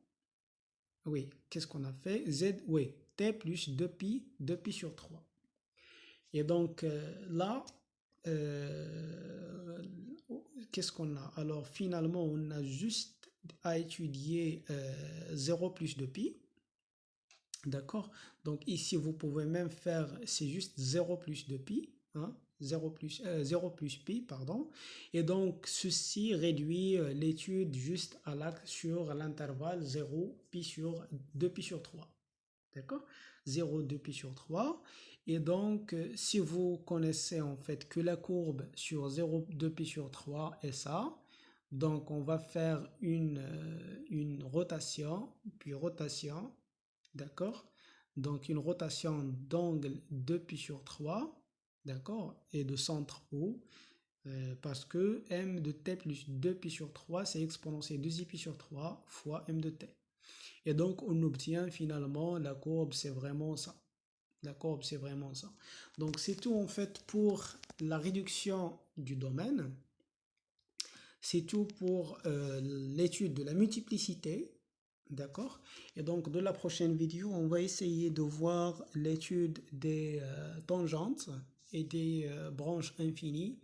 oui, qu'est-ce qu'on a fait? Oui, t plus 2pi sur 3. Et donc là, qu'est-ce qu'on a? Alors finalement, on a juste à étudier 0 plus de pi. D'accord? Donc ici, vous pouvez même faire, c'est juste 0 plus de pi. Hein? 0 plus pi, pardon. Et donc, ceci réduit l'étude juste sur l'intervalle 0 pi sur 2pi sur 3. D'accord? 0, 2pi sur 3. Et donc, si vous connaissez en fait que la courbe sur 0, 2pi sur 3 est ça, donc on va faire une rotation, puis rotation, d'accord? Donc une rotation d'angle 2pi sur 3, d'accord? Et de centre O, parce que m de t plus 2pi sur 3, c'est exponentielle 2pi sur 3 fois m de t. Et donc, on obtient finalement la courbe, c'est vraiment ça. La courbe, c'est vraiment ça. Donc, c'est tout en fait pour la réduction du domaine. C'est tout pour l'étude de la multiplicité. D'accord? Et donc, de la prochaine vidéo, on va essayer de voir l'étude des tangentes et des branches infinies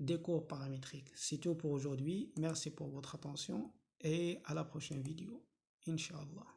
des courbes paramétriques. C'est tout pour aujourd'hui. Merci pour votre attention et à la prochaine vidéo. Inch'Allah.